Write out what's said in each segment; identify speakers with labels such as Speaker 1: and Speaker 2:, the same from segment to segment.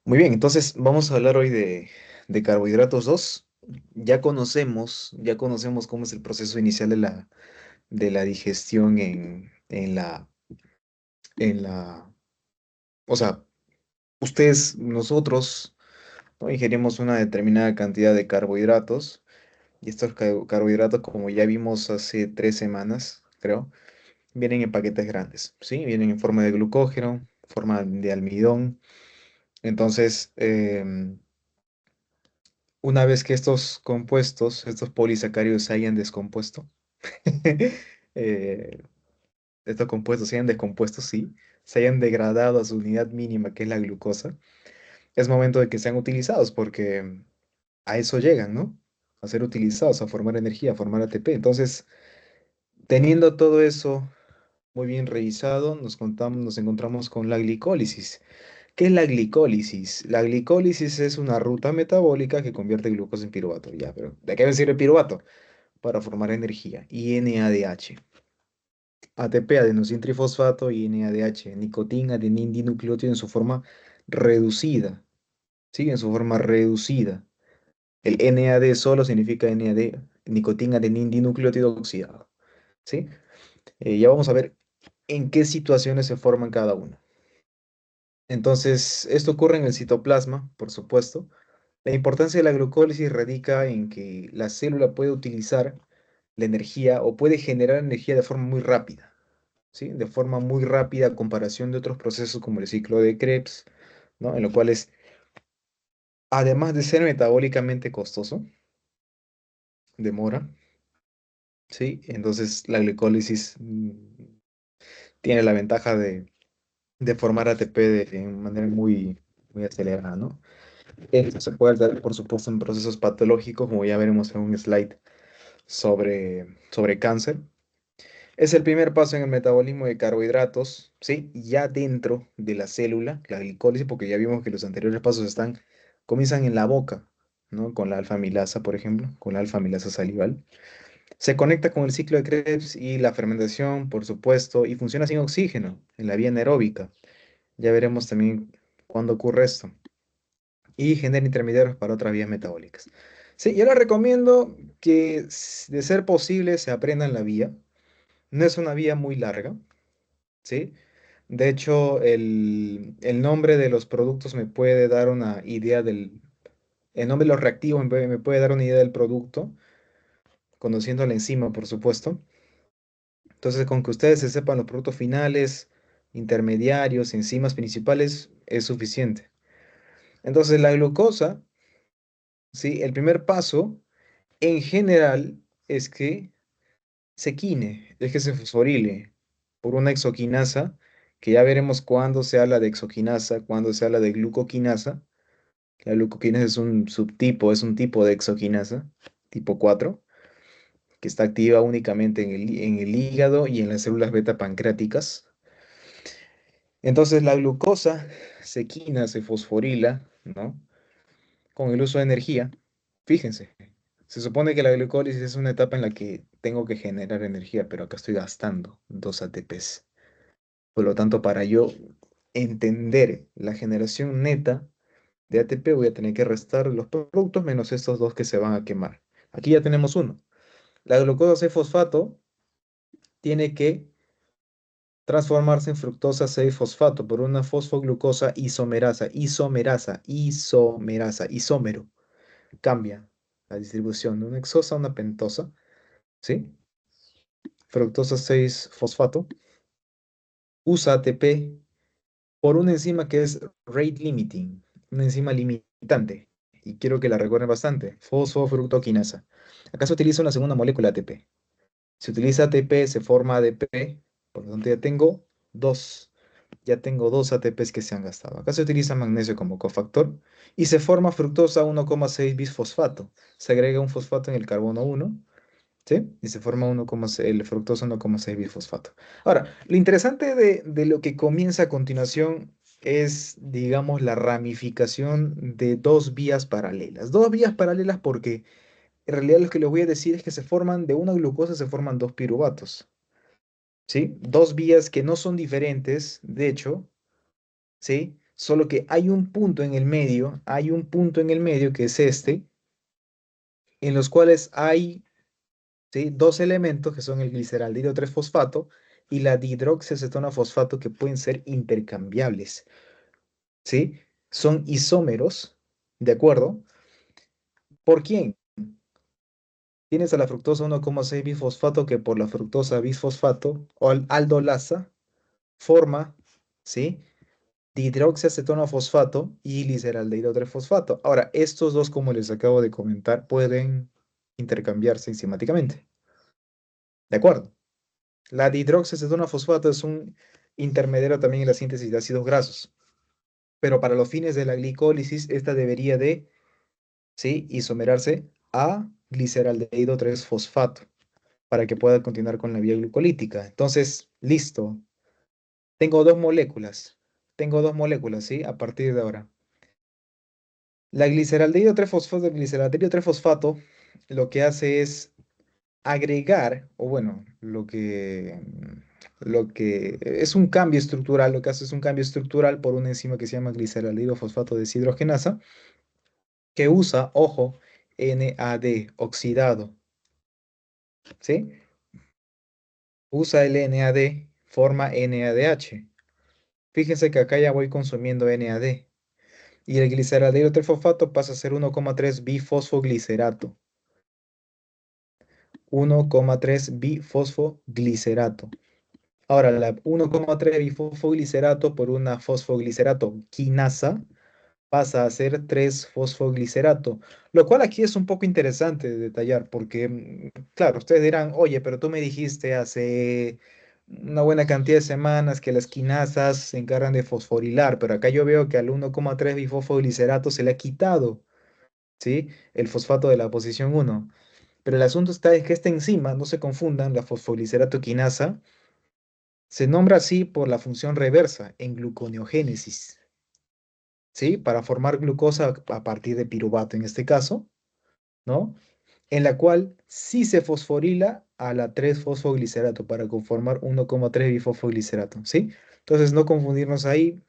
Speaker 1: Muy bien, entonces vamos a hablar hoy de carbohidratos 2. Ya conocemos cómo es el proceso inicial de la digestión en la, o sea, nosotros, ¿no? Ingerimos una determinada cantidad de carbohidratos y estos carbohidratos, como ya vimos hace 3 semanas, creo, vienen en paquetes grandes, ¿sí? Vienen en forma de glucógeno, forma de almidón. Entonces, una vez que estos compuestos, estos polisacáridos se hayan descompuesto, eh, estos compuestos se hayan descompuesto, sí, se hayan degradado a su unidad mínima, que es la glucosa, es momento de que sean utilizados, porque a eso llegan, ¿no? A ser utilizados, a formar energía, a formar ATP. Entonces, teniendo todo eso muy bien revisado, nos encontramos con la glicólisis. ¿Qué es la glicólisis? La glicólisis es una ruta metabólica que convierte glucosa en piruvato. Ya, pero ¿de qué me sirve el piruvato? Para formar energía, y NADH. ATP, adenosintrifosfato, y NADH, nicotina, adenin dinucleótido en su forma reducida. ¿Sí? En su forma reducida. El NAD solo significa NAD, nicotina, adenin dinucleótido oxidado. ¿Sí? Ya vamos a ver en qué situaciones se forman cada uno. Entonces, esto ocurre en el citoplasma, por supuesto. La importancia de la glucólisis radica en que la célula puede utilizar la energía o puede generar energía de forma muy rápida. ¿Sí? De forma muy rápida a comparación de otros procesos como el ciclo de Krebs, ¿no? En lo cual es, además de ser metabólicamente costoso, demora, ¿sí? Entonces la glicólisis tiene la ventaja de formar ATP de manera muy acelerada, ¿no? Esto se puede dar, por supuesto, en procesos patológicos, como ya veremos en un slide sobre cáncer. Es el primer paso en el metabolismo de carbohidratos, ¿sí? Ya dentro de la célula, la glicólisis, porque ya vimos que los anteriores pasos comienzan en la boca, ¿no? Con la alfa-amilasa, por ejemplo, con la alfa-amilasa salival. Se conecta con el ciclo de Krebs y la fermentación, por supuesto, y funciona sin oxígeno, en la vía anaeróbica. Ya veremos también cuándo ocurre esto. Y genera intermediarios para otras vías metabólicas. Sí, yo les recomiendo que, de ser posible, se aprendan la vía. No es una vía muy larga, ¿sí? De hecho, el nombre de los productos me puede dar una idea el nombre de los reactivos me puede dar una idea del producto, conociendo la enzima, por supuesto. Entonces, con que ustedes se sepan los productos finales, intermediarios, enzimas principales, es suficiente. Entonces, la glucosa, ¿sí? El primer paso, en general, es que se quine, es que se fosforile por una exoquinasa, que ya veremos cuándo se habla de exoquinasa, cuándo se habla de glucoquinasa. La glucoquinasa es un subtipo, es un tipo de exoquinasa, tipo 4, que está activa únicamente en el hígado y en las células beta pancreáticas. Entonces la glucosa se quina, se fosforila, ¿no? Con el uso de energía. Fíjense, se supone que la glucólisis es una etapa en la que tengo que generar energía, pero acá estoy gastando 2 ATPs. Por lo tanto, para yo entender la generación neta de ATP, voy a tener que restar los productos menos estos dos que se van a quemar. Aquí ya tenemos uno. La glucosa 6-fosfato tiene que transformarse en fructosa 6-fosfato por una fosfoglucosa isómero. Cambia la distribución de una hexosa a una pentosa, ¿sí? Fructosa 6-fosfato usa ATP por una enzima que es rate limiting, una enzima limitante. Y quiero que la recuerden bastante, fosfofructoquinasa. Acá se utiliza una segunda molécula ATP. Se utiliza ATP, se forma ADP, por lo tanto dos, ya tengo dos ATPs que se han gastado. Acá se utiliza magnesio como cofactor y se forma fructosa 1,6 bisfosfato. Se agrega un fosfato en el carbono 1, ¿sí? Y se forma el fructosa 1,6 bisfosfato. Ahora, lo interesante de lo que comienza a continuación es, digamos, la ramificación de dos vías paralelas. Dos vías paralelas porque en realidad lo que les voy a decir es que de una glucosa se forman dos piruvatos, ¿sí? Dos vías que no son diferentes, de hecho, ¿sí? Solo que hay un punto en el medio, hay un punto en el medio que es este, en los cuales hay, ¿sí?, dos elementos que son el gliceraldehído 3-fosfato y la dihidroxiacetona fosfato que pueden ser intercambiables, ¿sí? Son isómeros, ¿de acuerdo? ¿Por quién? Tienes a la fructosa 1,6 bisfosfato que por la fructosa bisfosfato o aldolasa forma, ¿sí?, dihidroxiacetona fosfato y gliceraldehído 3-fosfato. Ahora, estos dos, como les acabo de comentar, pueden intercambiarse enzimáticamente. ¿De acuerdo? La dihidroxiacetona fosfato es un intermediario también en la síntesis de ácidos grasos, pero para los fines de la glicólisis, esta debería de, ¿sí?, isomerarse a gliceraldehído 3-fosfato para que pueda continuar con la vía glucolítica. Entonces, listo. Tengo dos moléculas. Tengo dos moléculas, ¿sí? A partir de ahora. La gliceraldehído 3-fosfato, el gliceraldehído 3-fosfato, lo que hace es agregar, o bueno, lo que es un cambio estructural, lo que hace es un cambio estructural por una enzima que se llama gliceraldehído fosfato deshidrogenasa, que usa, ojo, NAD oxidado, ¿sí? Usa el NAD, forma NADH. Fíjense que acá ya voy consumiendo NAD. Y el gliceraldehído trifosfato pasa a ser 1,3 bifosfoglicerato. 1,3 bifosfoglicerato. Ahora, la 1,3 bifosfoglicerato por una fosfoglicerato quinasa pasa a ser 3-fosfoglicerato, lo cual aquí es un poco interesante de detallar, porque, claro, ustedes dirán, oye, pero tú me dijiste hace una buena cantidad de semanas que las quinasas se encargan de fosforilar, pero acá yo veo que al 1,3 bifosfoglicerato se le ha quitado, ¿sí?, el fosfato de la posición 1. Pero el asunto está en que esta enzima, no se confundan, la fosfogliceratoquinasa quinasa, se nombra así por la función reversa en gluconeogénesis, ¿sí? Para formar glucosa a partir de piruvato en este caso, ¿no? En la cual sí se fosforila a la 3-fosfoglicerato para conformar 1,3 bifosfoglicerato, ¿sí? Entonces no confundirnos ahí.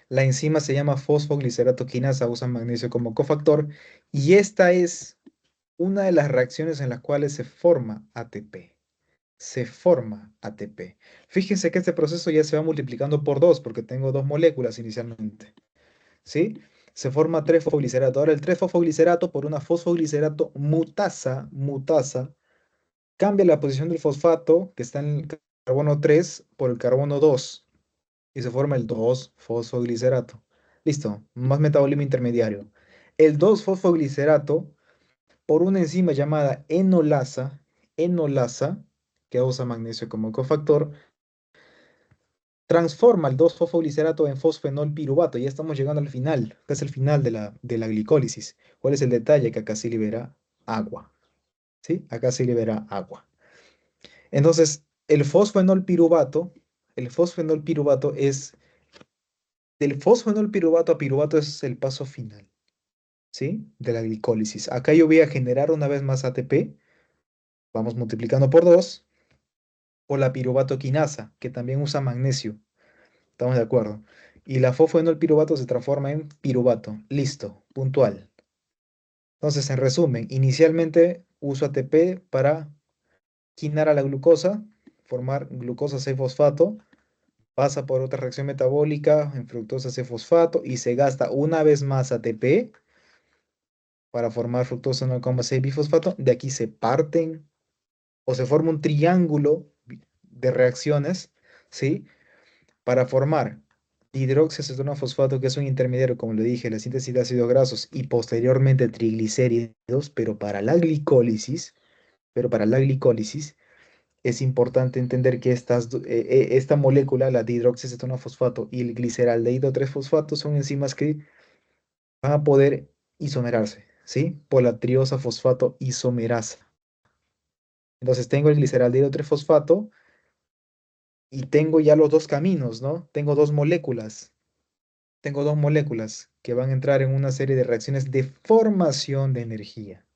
Speaker 1: La enzima se llama fosfoglicerato quinasa, usa magnesio como cofactor y esta es una de las reacciones en las cuales se forma ATP. Se forma ATP. Fíjense que este proceso ya se va multiplicando por 2 porque tengo dos moléculas inicialmente, ¿sí? Se forma 3-fosfoglicerato. Ahora el 3-fosfoglicerato por una fosfoglicerato mutasa, cambia la posición del fosfato que está en el carbono 3 por el carbono 2 y se forma el 2-fosfoglicerato. Listo, más metabolismo intermediario. El 2-fosfoglicerato por una enzima llamada enolasa, que usa magnesio como cofactor, transforma el 2-fosfoglicerato en fosfenol piruvato. Ya estamos llegando al final. Este es el final de la glicólisis. ¿Cuál es el detalle? Que acá se libera agua. ¿Sí? Acá se libera agua. Entonces, el fosfenol piruvato es, del fosfenol piruvato a piruvato es el paso final, ¿sí?, de la glicólisis. Acá yo voy a generar una vez más ATP. Vamos multiplicando por 2 o la piruvato quinasa, que también usa magnesio. ¿Estamos de acuerdo? Y la fosfenolpiruvato se transforma en piruvato. Listo, puntual. Entonces, en resumen, inicialmente uso ATP para quinar a la glucosa, formar glucosa 6-fosfato, pasa por otra reacción metabólica en fructosa 6-fosfato y se gasta una vez más ATP para formar fructosa 1,6 bifosfato. De aquí se parten o se forma un triángulo de reacciones, ¿sí?, para formar hidroxiacetona fosfato, que es un intermediario, como le dije, la síntesis de ácidos grasos y posteriormente triglicéridos, pero para la glicólisis es importante entender que esta molécula, la dihidroxiacetona fosfato y el gliceraldehído 3-fosfato, son enzimas que van a poder isomerarse, ¿sí? Por la triosa fosfato isomerasa. Entonces tengo el gliceraldehído 3-fosfato y tengo ya los dos caminos, ¿no? Tengo dos moléculas que van a entrar en una serie de reacciones de formación de energía.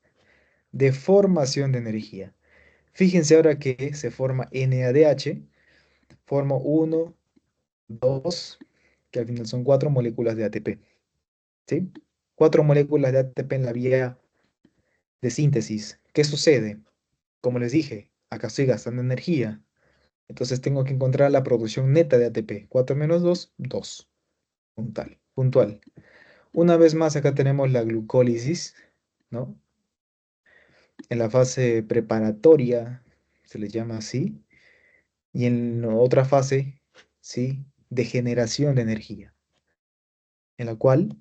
Speaker 1: De formación de energía. Fíjense ahora que se forma NADH. Formo 1, 2. que al final son cuatro moléculas de ATP, ¿sí? Cuatro moléculas de ATP en la vía de síntesis. ¿Qué sucede? Como les dije, acá estoy gastando energía. Entonces tengo que encontrar la producción neta de ATP. 4 menos 2, 2. Puntual. Puntual. Una vez más, acá tenemos la glucólisis, ¿no? En la fase preparatoria, se le llama así, y en otra fase, ¿sí? De generación de energía, en la cual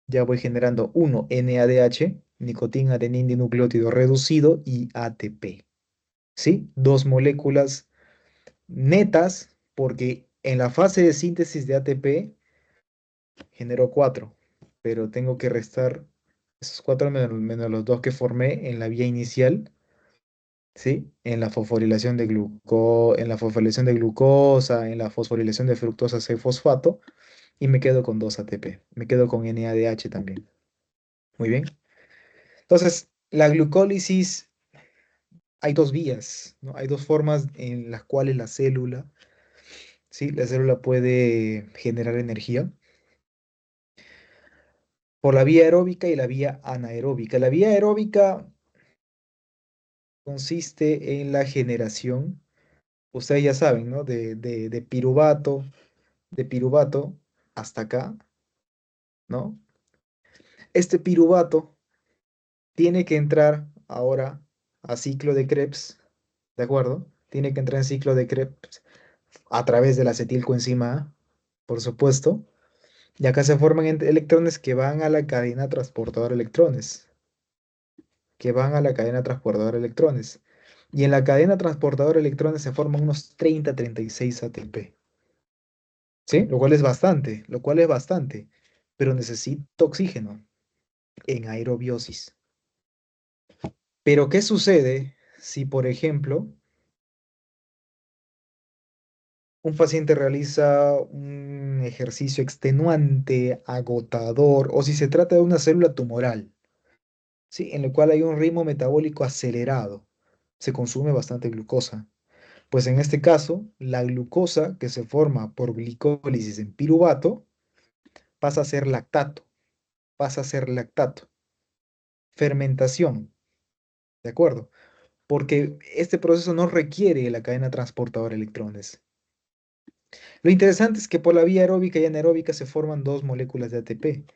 Speaker 1: ya voy generando 1 NADH, nicotina, adenina, dinucleótido reducido y ATP, ¿sí? Dos moléculas netas, porque en la fase de síntesis de ATP genero 4, pero tengo que restar esos 4 menos los dos que formé en la vía inicial, ¿sí? En la fosforilación de glucosa, en la fosforilación de fructosa 6-fosfato, y me quedo con 2 ATP, me quedo con NADH también. Muy bien. Entonces, la glucólisis, hay dos vías, ¿no? Hay dos formas en las cuales la célula, ¿sí? La célula puede generar energía por la vía aeróbica y la vía anaeróbica. La vía aeróbica consiste en la generación, ustedes ya saben, ¿no? De piruvato hasta acá, ¿no? Este piruvato tiene que entrar ahora a ciclo de Krebs, ¿de acuerdo? Tiene que entrar en ciclo de Krebs a través de la acetilcoenzima A, por supuesto. Y acá se forman electrones que van a la cadena transportadora de electrones, que van a la cadena transportadora de electrones. Y en la cadena transportadora de electrones se forman unos 30-36 ATP, ¿sí? Lo cual es bastante, lo cual es bastante. Pero necesito oxígeno en aerobiosis. Pero ¿qué sucede si, por ejemplo, un paciente realiza un ejercicio extenuante, agotador, o si se trata de una célula tumoral, ¿sí? En el cual hay un ritmo metabólico acelerado? Se consume bastante glucosa. Pues en este caso, la glucosa que se forma por glicólisis en piruvato pasa a ser lactato, pasa a ser lactato. Fermentación, ¿de acuerdo? Porque este proceso no requiere la cadena transportadora de electrones. Lo interesante es que por la vía aeróbica y anaeróbica se forman dos moléculas de ATP.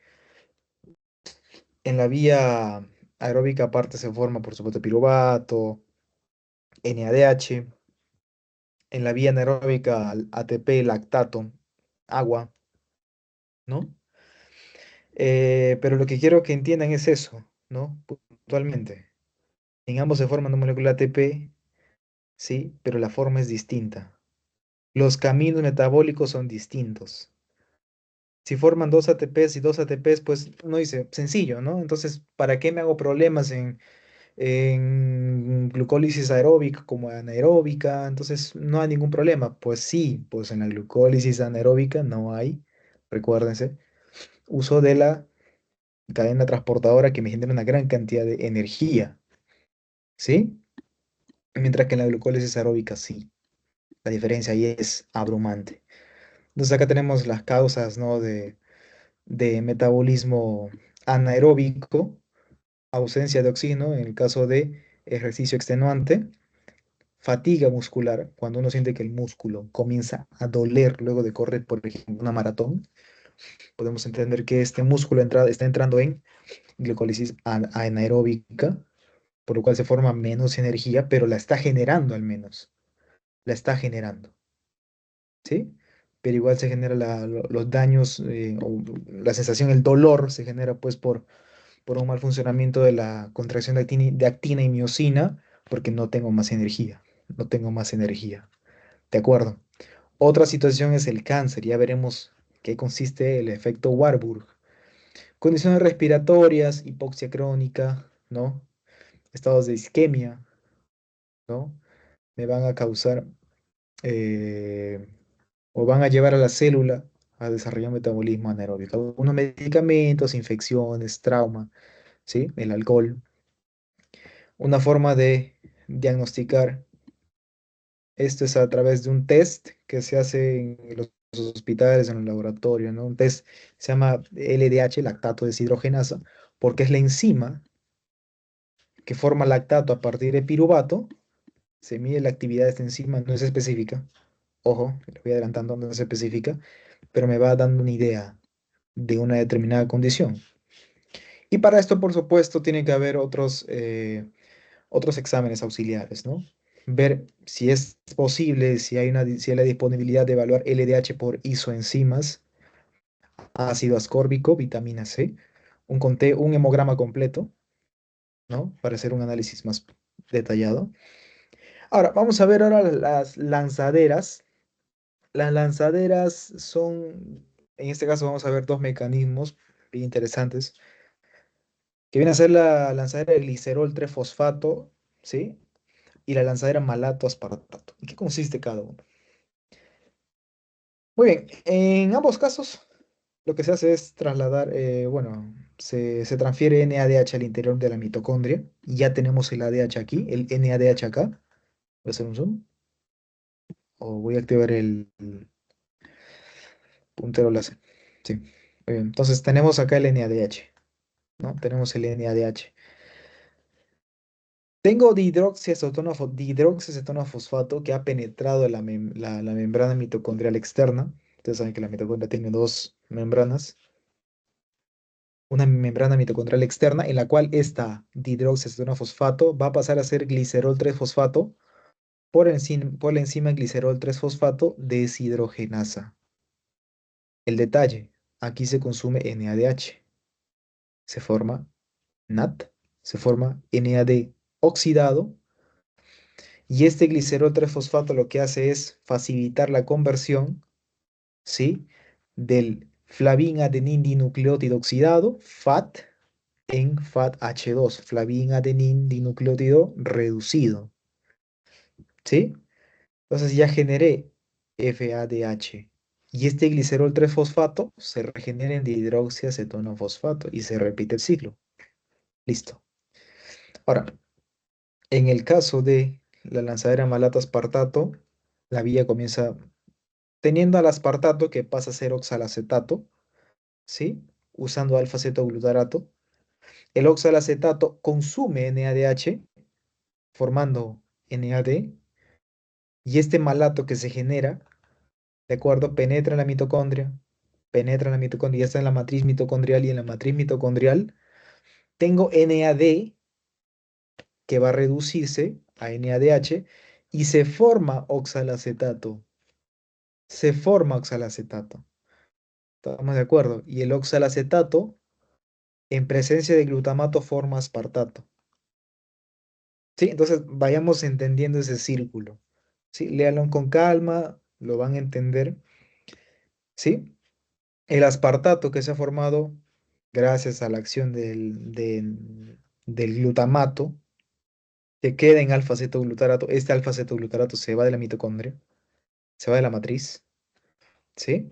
Speaker 1: En la vía aeróbica aparte se forma, por supuesto, piruvato, NADH. En la vía anaeróbica ATP, lactato, agua, ¿no? Pero lo que quiero que entiendan es eso, ¿no? Puntualmente. En ambos se forman una molécula ATP, sí, pero la forma es distinta. Los caminos metabólicos son distintos. Si forman dos ATPs y dos ATPs, pues uno dice, sencillo, ¿no? Entonces, ¿para qué me hago problemas en glucólisis aeróbica como anaeróbica? Entonces, no hay ningún problema. Pues sí, pues en la glucólisis anaeróbica no hay, recuérdense, uso de la cadena transportadora que me genera una gran cantidad de energía, ¿sí? Mientras que en la glucólisis aeróbica sí. La diferencia ahí es abrumante. Entonces acá tenemos las causas, ¿no? de metabolismo anaeróbico, ausencia de oxígeno en el caso de ejercicio extenuante, fatiga muscular, cuando uno siente que el músculo comienza a doler luego de correr, por ejemplo, una maratón, podemos entender que este músculo está entrando en glucólisis anaeróbica, por lo cual se forma menos energía, pero la está generando al menos, la está generando, ¿sí? Pero igual se genera los daños, o la sensación, el dolor se genera pues por un mal funcionamiento de la contracción de actina y miocina, porque no tengo más energía, no tengo más energía. ¿De acuerdo? Otra situación es el cáncer, ya veremos qué consiste el efecto Warburg. Condiciones respiratorias, hipoxia crónica, ¿no? Estados de isquemia, ¿no? Me van a causar eh, o van a llevar a la célula a desarrollar un metabolismo anaeróbico. Algunos medicamentos, infecciones, trauma, ¿sí? El alcohol. Una forma de diagnosticar esto es a través de un test que se hace en los hospitales, en los laboratorios, ¿no? Un test se llama LDH, lactato deshidrogenasa, porque es la enzima que forma lactato a partir de piruvato. Se mide la actividad de esta enzima, no es específica. Ojo, lo voy adelantando, no es específica, pero me va dando una idea de una determinada condición. Y para esto, por supuesto, tiene que haber otros exámenes auxiliares, ¿no? Ver si es posible, si hay la disponibilidad de evaluar LDH por isoenzimas, ácido ascórbico, vitamina C, un hemograma completo, ¿no? Para hacer un análisis más detallado. Ahora, vamos a ver ahora las lanzaderas. Las lanzaderas son, en este caso vamos a ver dos mecanismos bien interesantes, que viene a ser la lanzadera de glicerol 3-fosfato, ¿sí? Y la lanzadera malato aspartato. ¿En qué consiste cada uno? Muy bien, en ambos casos lo que se hace es trasladar, bueno, se transfiere NADH al interior de la mitocondria. Y ya tenemos el ADH aquí, el NADH acá. Voy a hacer un zoom. O voy a activar el puntero láser. Sí. Muy bien, entonces tenemos acá el NADH, ¿no? Tenemos el NADH. Tengo dihidroxiacetona fosfato que ha penetrado la membrana mitocondrial externa. Ustedes saben que la mitocondria tiene dos membranas. Una membrana mitocondrial externa en la cual esta dihidroxiacetona fosfato va a pasar a ser glicerol 3-fosfato por la enzima glicerol 3-fosfato deshidrogenasa. El detalle, aquí se consume NADH, se forma NAT, se forma NAD oxidado. Y este glicerol 3-fosfato lo que hace es facilitar la conversión, ¿sí? Del flavín adenín dinucleótido oxidado, FAT, en FAT-H2, flavín adenín dinucleótido reducido, ¿sí? Entonces ya generé FADH. Y este glicerol 3-fosfato se regenera en dihidroxiacetona-fosfato y se repite el ciclo. Listo. Ahora, en el caso de la lanzadera malato-aspartato, la vía comienza teniendo al aspartato que pasa a ser oxalacetato, ¿sí? Usando alfa-cetoglutarato. El oxalacetato consume NADH, formando NAD, y este malato que se genera, ¿de acuerdo? Penetra en la mitocondria, ya está en la matriz mitocondrial, y en la matriz mitocondrial tengo NAD que va a reducirse a NADH y se forma oxalacetato. Se forma oxalacetato. ¿Estamos de acuerdo? Y el oxalacetato en presencia de glutamato forma aspartato. ¿Sí? Entonces vayamos entendiendo ese círculo. ¿Sí? Léanlo con calma, lo van a entender. ¿Sí? El aspartato que se ha formado gracias a la acción del glutamato que queda en alfa-cetoglutarato. Este alfa-cetoglutarato se va de la mitocondria, se va de la matriz, ¿sí?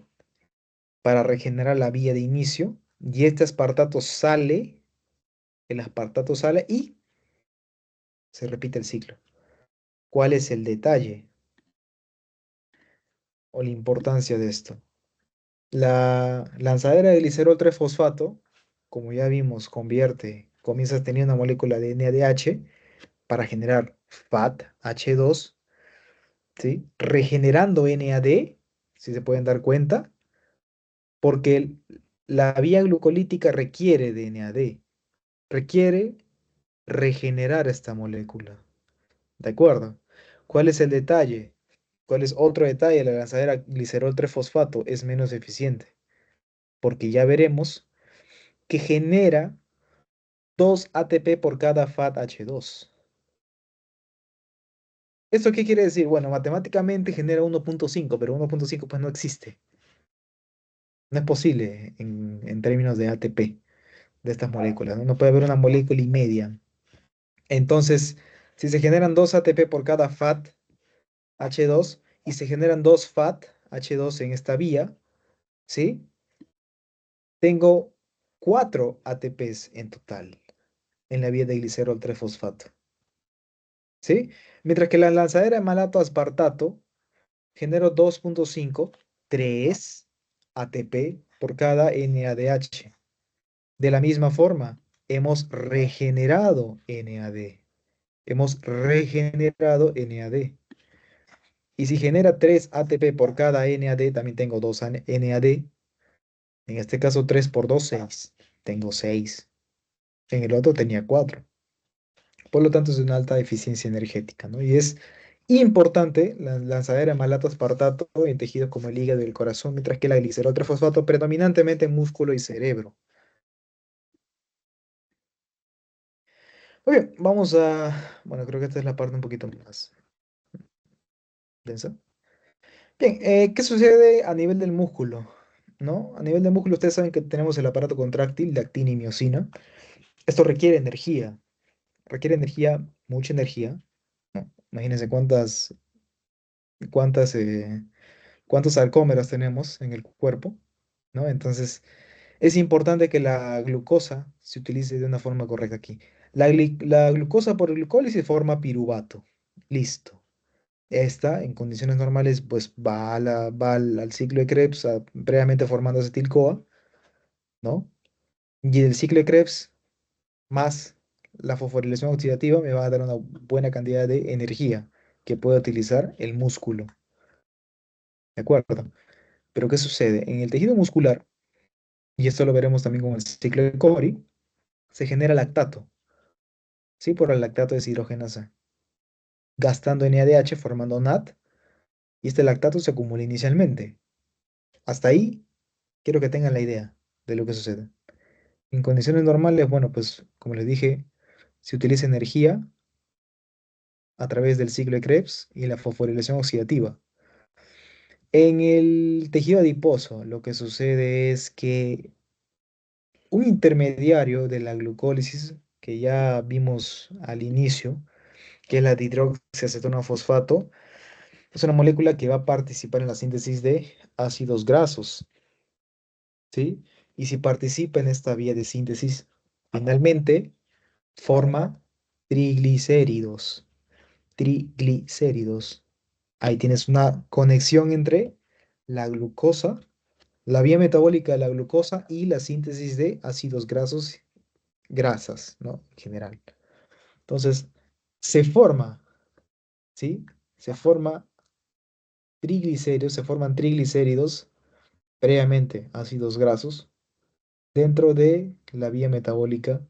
Speaker 1: Para regenerar la vía de inicio. Y este aspartato sale, el aspartato sale y se repite el ciclo. ¿Cuál es el detalle o la importancia de esto? La lanzadera de glicerol 3-fosfato, como ya vimos, comienza a tener una molécula de NADH para generar FAT-H2, ¿sí? Regenerando NAD, si se pueden dar cuenta, porque la vía glucolítica requiere de NAD, requiere regenerar esta molécula. ¿De acuerdo? ¿Cuál es el detalle? ¿Cuál es otro detalle? La lanzadera glicerol 3-fosfato es menos eficiente, porque ya veremos que genera 2 ATP por cada FAT-H2. ¿Esto qué quiere decir? Bueno, matemáticamente genera 1.5, pero 1.5 pues no existe. No es posible en términos de ATP de estas moléculas, ¿no? No puede haber una molécula y media. Entonces, si se generan 2 ATP por cada FAT-H2 y se generan 2 FAT-H2 en esta vía, ¿sí? Tengo 4 ATPs en total en la vía de glicerol 3-fosfato. ¿Sí? Mientras que la lanzadera de malato aspartato genero 2.5, 3 ATP por cada NADH. De la misma forma, hemos regenerado NAD. Hemos regenerado NAD. Y si genera 3 ATP por cada NAD, también tengo 2 NAD. En este caso, 3 por 2, 6. Tengo 6. En el otro tenía 4. Por lo tanto, es de una alta eficiencia energética, ¿no? Y es importante la lanzadera de malato aspartato en tejidos como el hígado y el corazón, mientras que la glicerol trifosfato predominantemente en músculo y cerebro. Muy bien, vamos a... Bueno, creo que esta es la parte un poquito más densa. Bien, ¿qué sucede a nivel del músculo? ¿No? A nivel del músculo, ustedes saben que tenemos el aparato contráctil de actina y miocina. Esto requiere energía, mucha energía. ¿No? Imagínense cuántas, cuántos sarcómeros tenemos en el cuerpo, ¿no? Entonces, es importante que la glucosa se utilice de una forma correcta aquí. La glucosa por glucólisis forma piruvato. Listo. Esta, en condiciones normales, pues va al ciclo de Krebs, previamente formando acetil-CoA, ¿no? Y el ciclo de Krebs más la fosforilación oxidativa me va a dar una buena cantidad de energía que puede utilizar el músculo, ¿de acuerdo? Pero ¿qué sucede? En el tejido muscular, y esto lo veremos también con el ciclo de Cori, se genera lactato, ¿sí? Por el lactato deshidrogenasa, gastando NADH formando NAD, y este lactato se acumula inicialmente. Hasta ahí quiero que tengan la idea de lo que sucede. En condiciones normales, bueno, pues como les dije, se utiliza energía a través del ciclo de Krebs y la fosforilación oxidativa. En el tejido adiposo, lo que sucede es que un intermediario de la glucólisis, que ya vimos al inicio, que es la dihidroxiacetona-fosfato, es una molécula que va a participar en la síntesis de ácidos grasos, ¿sí? Y si participa en esta vía de síntesis, finalmente forma triglicéridos. Triglicéridos. Ahí tienes una conexión entre la glucosa, la vía metabólica de la glucosa y la síntesis de ácidos grasos, grasas, ¿no? En general. Entonces, se forma, ¿sí? Se forma triglicéridos, se forman triglicéridos, previamente ácidos grasos, dentro de la vía metabólica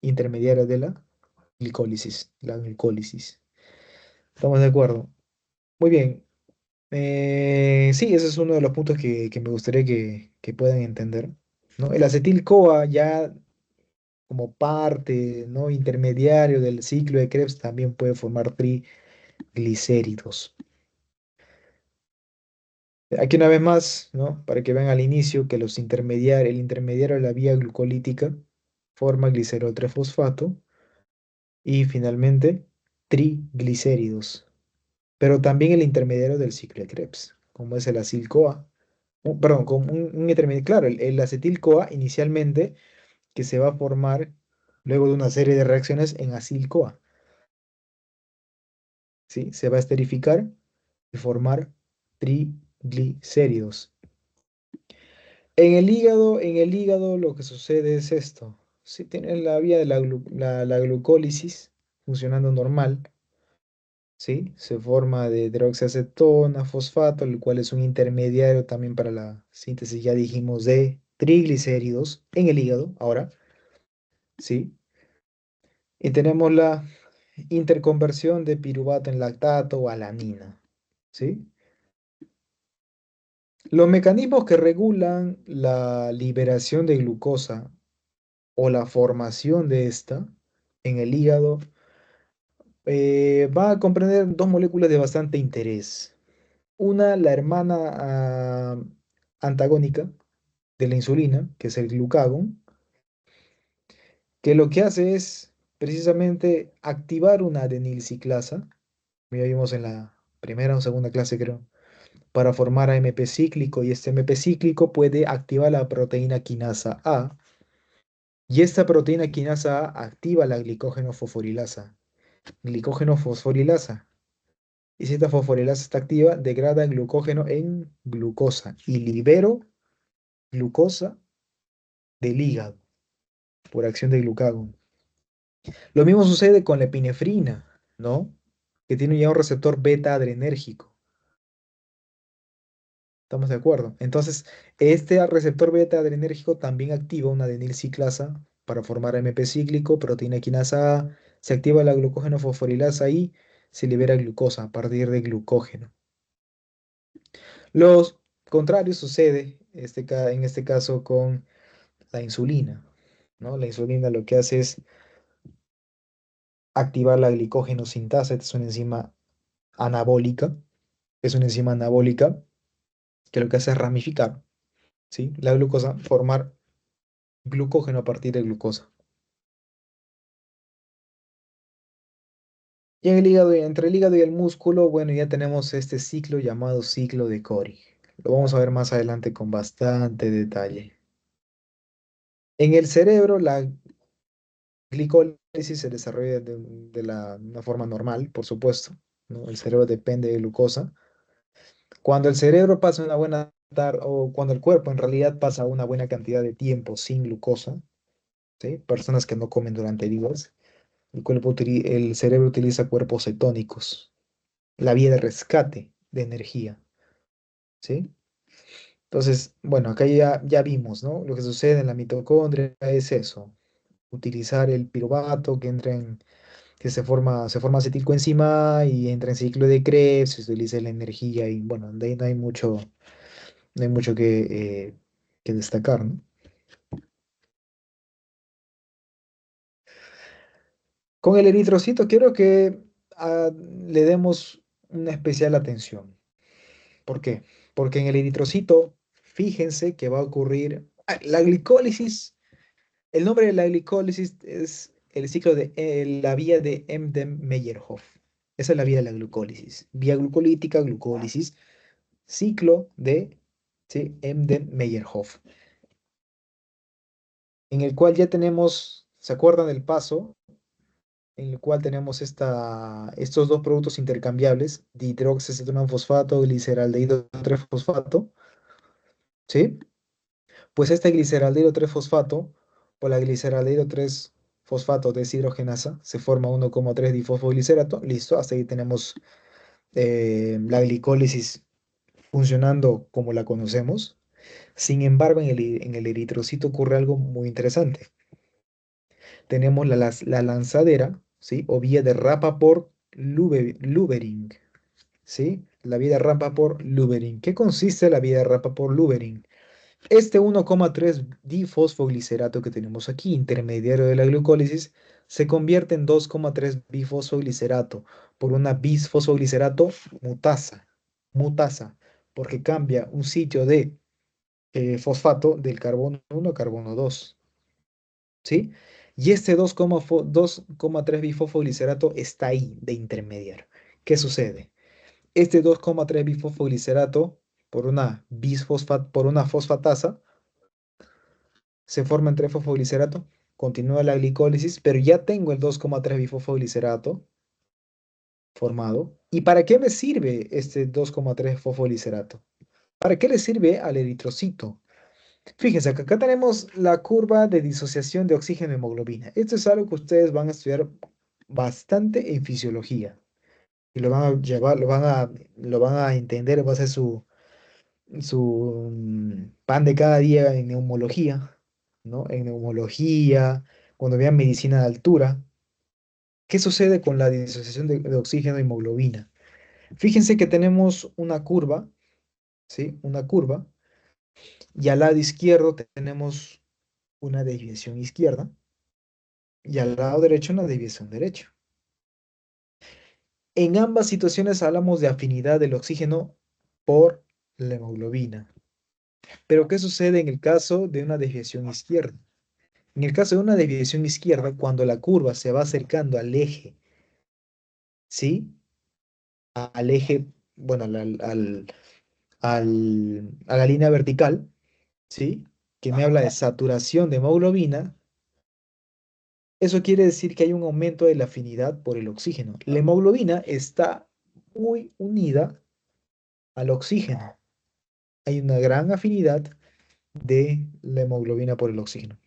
Speaker 1: intermediaria de la glicólisis, la glicólisis. ¿Estamos de acuerdo? Muy bien. Sí, ese es uno de los puntos que me gustaría que puedan entender, ¿no? El acetil-CoA ya como parte, ¿no? Intermediario del ciclo de Krebs también puede formar triglicéridos. Aquí una vez más, ¿no? Para que vean al inicio que el intermediario de la vía glucolítica forma glicerol 3-fosfato y finalmente triglicéridos. Pero también el intermediario del ciclo de Krebs, como es el acil-CoA. Perdón, como un intermediario, claro, el acetil-CoA inicialmente que se va a formar luego de una serie de reacciones en acil-CoA, ¿sí? Se va a esterificar y formar triglicéridos. En el hígado lo que sucede es esto. Si tienes la vía de la glucólisis funcionando normal, ¿sí? Se forma de hidroxiacetona, fosfato, el cual es un intermediario también para la síntesis, ya dijimos, de triglicéridos en el hígado, ahora, ¿sí? Y tenemos la interconversión de piruvato en lactato o alanina, ¿sí? Los mecanismos que regulan la liberación de glucosa o la formación de esta en el hígado va a comprender dos moléculas de bastante interés. Una, la hermana antagónica de la insulina, que es el glucagón, que lo que hace es precisamente activar una adenilciclasa, ya vimos en la primera o segunda clase creo, para formar AMP cíclico y este AMP cíclico puede activar la proteína quinasa A y esta proteína quinasa A activa la glicógeno fosforilasa. Glicógeno fosforilasa. Y si esta fosforilasa está activa, degrada el glucógeno en glucosa y libero glucosa del hígado por acción de glucagón. Lo mismo sucede con la epinefrina, ¿no? Que tiene ya un receptor beta adrenérgico. ¿Estamos de acuerdo? Entonces, este receptor beta adrenérgico también activa una adenilciclasa para formar AMP cíclico, proteína quinasa A, se activa la glucógeno fosforilasa y se libera glucosa a partir de glucógeno. Lo contrario sucede en este caso con la insulina, ¿no? La insulina lo que hace es activar la glicógeno sintasa, esta es una enzima anabólica, es una enzima anabólica que lo que hace es ramificar, ¿sí? La glucosa, formar glucógeno a partir de glucosa. Y en el hígado, entre el hígado y el músculo, bueno, ya tenemos este ciclo llamado ciclo de Cori. Lo vamos a ver más adelante con bastante detalle. En el cerebro, la glicólisis se desarrolla de una forma normal, por supuesto, ¿no? El cerebro depende de glucosa. Cuando el cerebro pasa una buena tarde, o cuando el cuerpo en realidad pasa una buena cantidad de tiempo sin glucosa, ¿sí? Personas que no comen durante días, el cerebro utiliza cuerpos cetónicos, la vía de rescate de energía, ¿sí? Entonces, bueno, acá ya vimos, ¿no? Lo que sucede en la mitocondria es eso, utilizar el piruvato que entra en, que se forma acetilcoenzima y entra en ciclo de Krebs, se utiliza la energía y bueno, de ahí no hay mucho que destacar, ¿no? Con el eritrocito quiero que le demos una especial atención. ¿Por qué? Porque en el eritrocito, fíjense que va a ocurrir la glicólisis. El nombre de la glicólisis es el ciclo de la vía de Embden-Meyerhof. Esa es la vía de la glucólisis. Vía glucolítica, glucólisis, ciclo de, ¿sí? Embden-Meyerhof, en el cual ya tenemos, ¿se acuerdan del paso? En el cual tenemos estos dos productos intercambiables, dihidroxicetonofosfato, gliceraldehído 3-fosfato, ¿sí? Pues este gliceraldehído 3-fosfato, por la gliceraldehído 3-fosfato deshidrogenasa, se forma 1,3 difosfoglicerato, listo, hasta ahí tenemos la glicólisis funcionando como la conocemos. Sin embargo, en el eritrocito ocurre algo muy interesante. Tenemos la lanzadera, ¿sí? O vía de Rappaport-Lubering, ¿sí? La vía de Rappaport-Lubering. ¿Qué consiste la vía de Rappaport-Lubering? Este 1,3 difosfoglicerato que tenemos aquí, intermediario de la glucólisis, se convierte en 2,3 bifosfoglicerato por una bisfosfoglicerato mutasa, porque cambia un sitio de fosfato del carbono 1 a carbono 2. ¿Sí? Y este 2,3 bifosfoglicerato está ahí de intermediario. ¿Qué sucede? Este 2,3 bifosfoglicerato por una fosfatasa se forma en 3-fosfoglicerato, continúa la glicólisis, pero ya tengo el 2,3 bifosfoglicerato formado. ¿Y para qué me sirve este 2,3 fosfoglicerato? ¿Para qué le sirve al eritrocito? Fíjense que acá tenemos la curva de disociación de oxígeno y hemoglobina. Esto es algo que ustedes van a estudiar bastante en fisiología y lo van a llevar, lo van a entender, va a ser su pan de cada día en neumología, ¿no? En neumología, cuando vean medicina de altura. ¿Qué sucede con la disociación de oxígeno y hemoglobina? Fíjense que tenemos una curva, ¿sí? Una curva, y al lado izquierdo tenemos una desviación izquierda, y al lado derecho una desviación derecha. En ambas situaciones hablamos de afinidad del oxígeno por la hemoglobina. Pero ¿qué sucede en el caso de una desviación izquierda? En el caso de una desviación izquierda, cuando la curva se va acercando al eje, ¿sí? Al eje, bueno, a la línea vertical, ¿sí? Que me habla de saturación de hemoglobina, eso quiere decir que hay un aumento de la afinidad por el oxígeno. La hemoglobina está muy unida al oxígeno. Hay una gran afinidad de la hemoglobina por el oxígeno.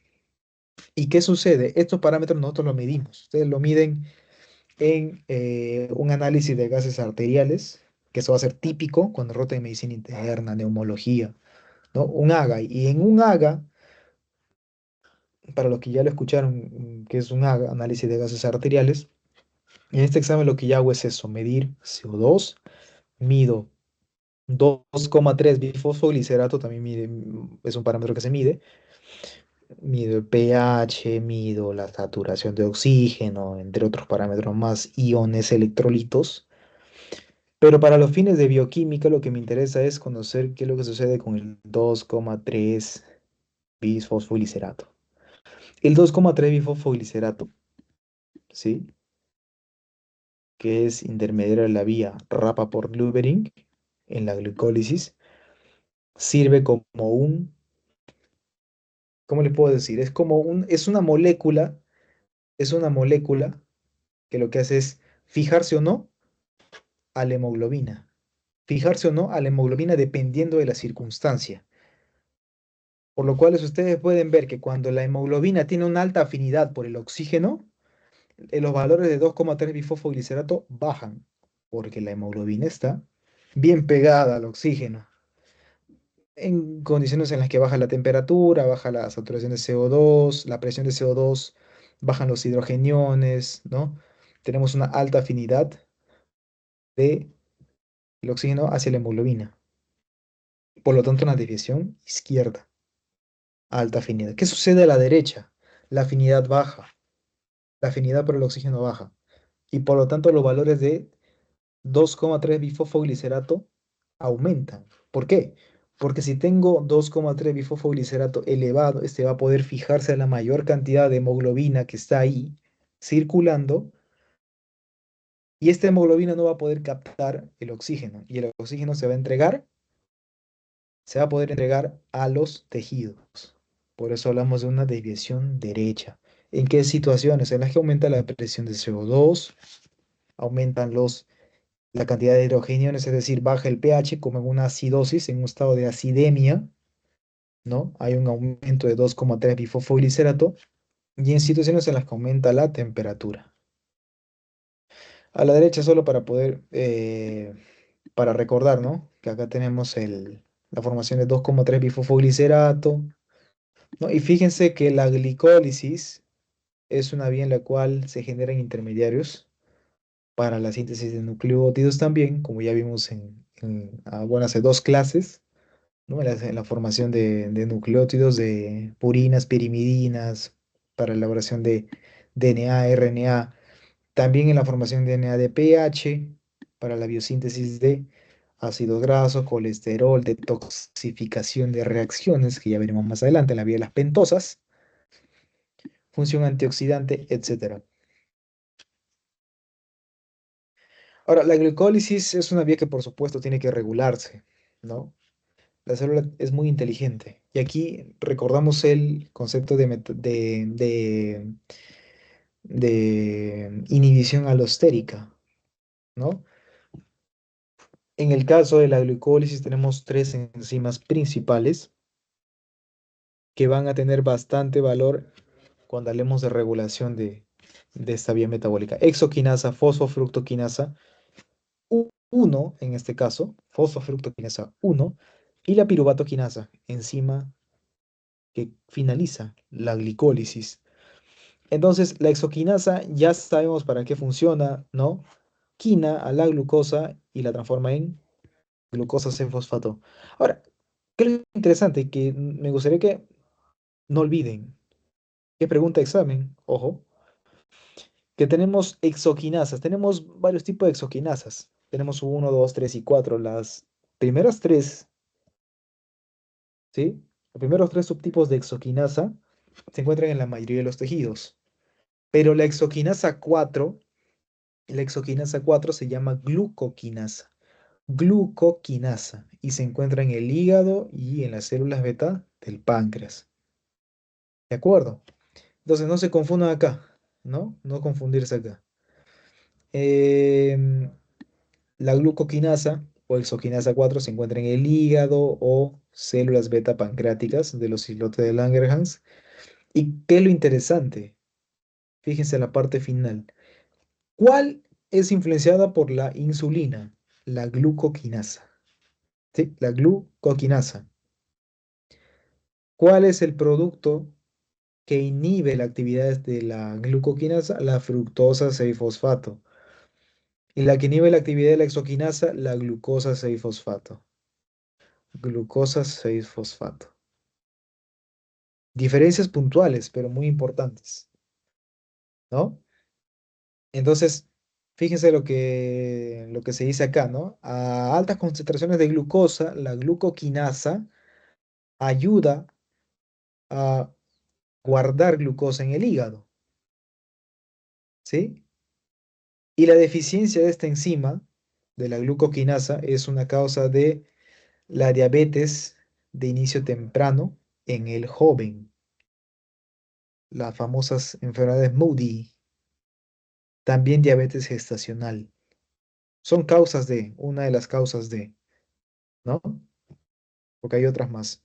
Speaker 1: ¿Y qué sucede? Estos parámetros nosotros los medimos. Ustedes lo miden en un análisis de gases arteriales, que eso va a ser típico cuando roten medicina interna, neumología, ¿no? Un AGA. Y en un AGA, para los que ya lo escucharon, que es un AGA, análisis de gases arteriales, en este examen lo que yo hago es eso, medir CO2, mido 2,3 bifosfoglicerato, también mide, es un parámetro que se mide, mido el pH, mido la saturación de oxígeno, entre otros parámetros más, iones, electrolitos. Pero para los fines de bioquímica lo que me interesa es conocer qué es lo que sucede con el 2,3 bisfosfoglicerато. El 2,3 bisfosfoglicerато, ¿sí? Que es intermediario de la vía Rappaport-Lövering en la glucólisis, sirve como un, ¿cómo le puedo decir? Es como es una molécula que lo que hace es fijarse o no a la hemoglobina. Fijarse o no a la hemoglobina dependiendo de la circunstancia. Por lo cual ustedes pueden ver que cuando la hemoglobina tiene una alta afinidad por el oxígeno, los valores de 2,3 bifosfoglicerato bajan, porque la hemoglobina está bien pegada al oxígeno. En condiciones en las que baja la temperatura, baja la saturación de CO2, la presión de CO2, bajan los hidrogeniones, ¿no? Tenemos una alta afinidad del oxígeno hacia la hemoglobina. Por lo tanto, una desviación izquierda, alta afinidad. ¿Qué sucede a la derecha? La afinidad baja, la afinidad por el oxígeno baja. Y por lo tanto, los valores de 2,3 bifosfoglicerato aumentan. ¿Por qué? Porque si tengo 2,3 bifosfoglicerato elevado, este va a poder fijarse a la mayor cantidad de hemoglobina que está ahí circulando y esta hemoglobina no va a poder captar el oxígeno y el oxígeno se va a poder entregar a los tejidos. Por eso hablamos de una desviación derecha. ¿En qué situaciones? En las que aumenta la presión de CO2, aumentan la cantidad de hidrogeniones, es decir, baja el pH como en una acidosis, en un estado de acidemia, ¿no? Hay un aumento de 2,3 bifosfoglicerato y en situaciones en las que aumenta la temperatura. A la derecha solo para poder, para recordar, ¿no? Que acá tenemos la formación de 2,3 bifosfoglicerato, ¿no? Y fíjense que la glicólisis es una vía en la cual se generan intermediarios para la síntesis de nucleótidos también, como ya vimos bueno, hace dos clases, ¿no? En la formación de nucleótidos, de purinas, pirimidinas, para la elaboración de DNA, RNA, también en la formación de DNA de pH, para la biosíntesis de ácidos grasos, colesterol, detoxificación de reacciones, que ya veremos más adelante en la vía de las pentosas, función antioxidante, etcétera. Ahora, la glucólisis es una vía que por supuesto tiene que regularse, ¿no? La célula es muy inteligente. Y aquí recordamos el concepto de inhibición alostérica, ¿no? En el caso de la glucólisis tenemos tres enzimas principales que van a tener bastante valor cuando hablemos de regulación de esta vía metabólica. Exoquinasa, fosfofructoquinasa 1, en este caso, fosfofructoquinasa 1, y la piruvatoquinasa, enzima que finaliza la glicólisis. Entonces, la exoquinasa ya sabemos para qué funciona, ¿no? Quina a la glucosa y la transforma en glucosa 6-fosfato. Ahora, creo interesante que me gustaría que no olviden, qué pregunta de examen, ojo, que tenemos exoquinasas, tenemos varios tipos de exoquinasas. Tenemos uno, 2, 3 y 4. Las primeras tres, ¿sí? Los primeros tres subtipos de exoquinasa se encuentran en la mayoría de los tejidos. Pero la exoquinasa 4 se llama glucoquinasa. Glucoquinasa. Y se encuentra en el hígado y en las células beta del páncreas. ¿De acuerdo? Entonces no se confundan acá, ¿no? No confundirse acá. Em, La glucoquinasa o exoquinasa 4 se encuentra en el hígado o células beta pancreáticas de los islotes de Langerhans. ¿Y qué es lo interesante? Fíjense en la parte final. ¿Cuál es influenciada por la insulina? La glucoquinasa. ¿Sí? La glucoquinasa. ¿Cuál es el producto que inhibe la actividad de la glucoquinasa? La fructosa 6-fosfato. Y la que inhibe la actividad de la exoquinasa, la glucosa 6-fosfato. Glucosa 6-fosfato. Diferencias puntuales, pero muy importantes, ¿no? Entonces, fíjense lo que se dice acá, ¿no? A altas concentraciones de glucosa, la glucoquinasa ayuda a guardar glucosa en el hígado, ¿sí? Y la deficiencia de esta enzima, de la glucoquinasa, es una causa de la diabetes de inicio temprano en el joven, las famosas enfermedades Moody, también diabetes gestacional. Son causas de, una de las causas de, ¿no? Porque hay otras más.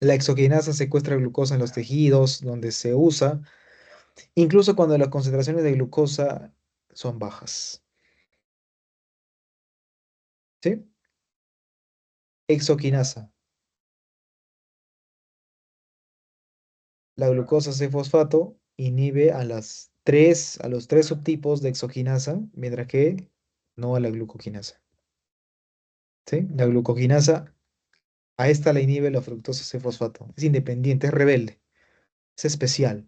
Speaker 1: La exogenasa secuestra glucosa en los tejidos donde se usa, incluso cuando las concentraciones de glucosa son bajas. ¿Sí? Exoquinasa. La glucosa 6-fosfato inhibe a los tres subtipos de exoquinasa, mientras que no a la glucoquinasa. ¿Sí? La glucoquinasa, a esta la inhibe la fructosa 6-fosfato. Es independiente, es rebelde, es especial.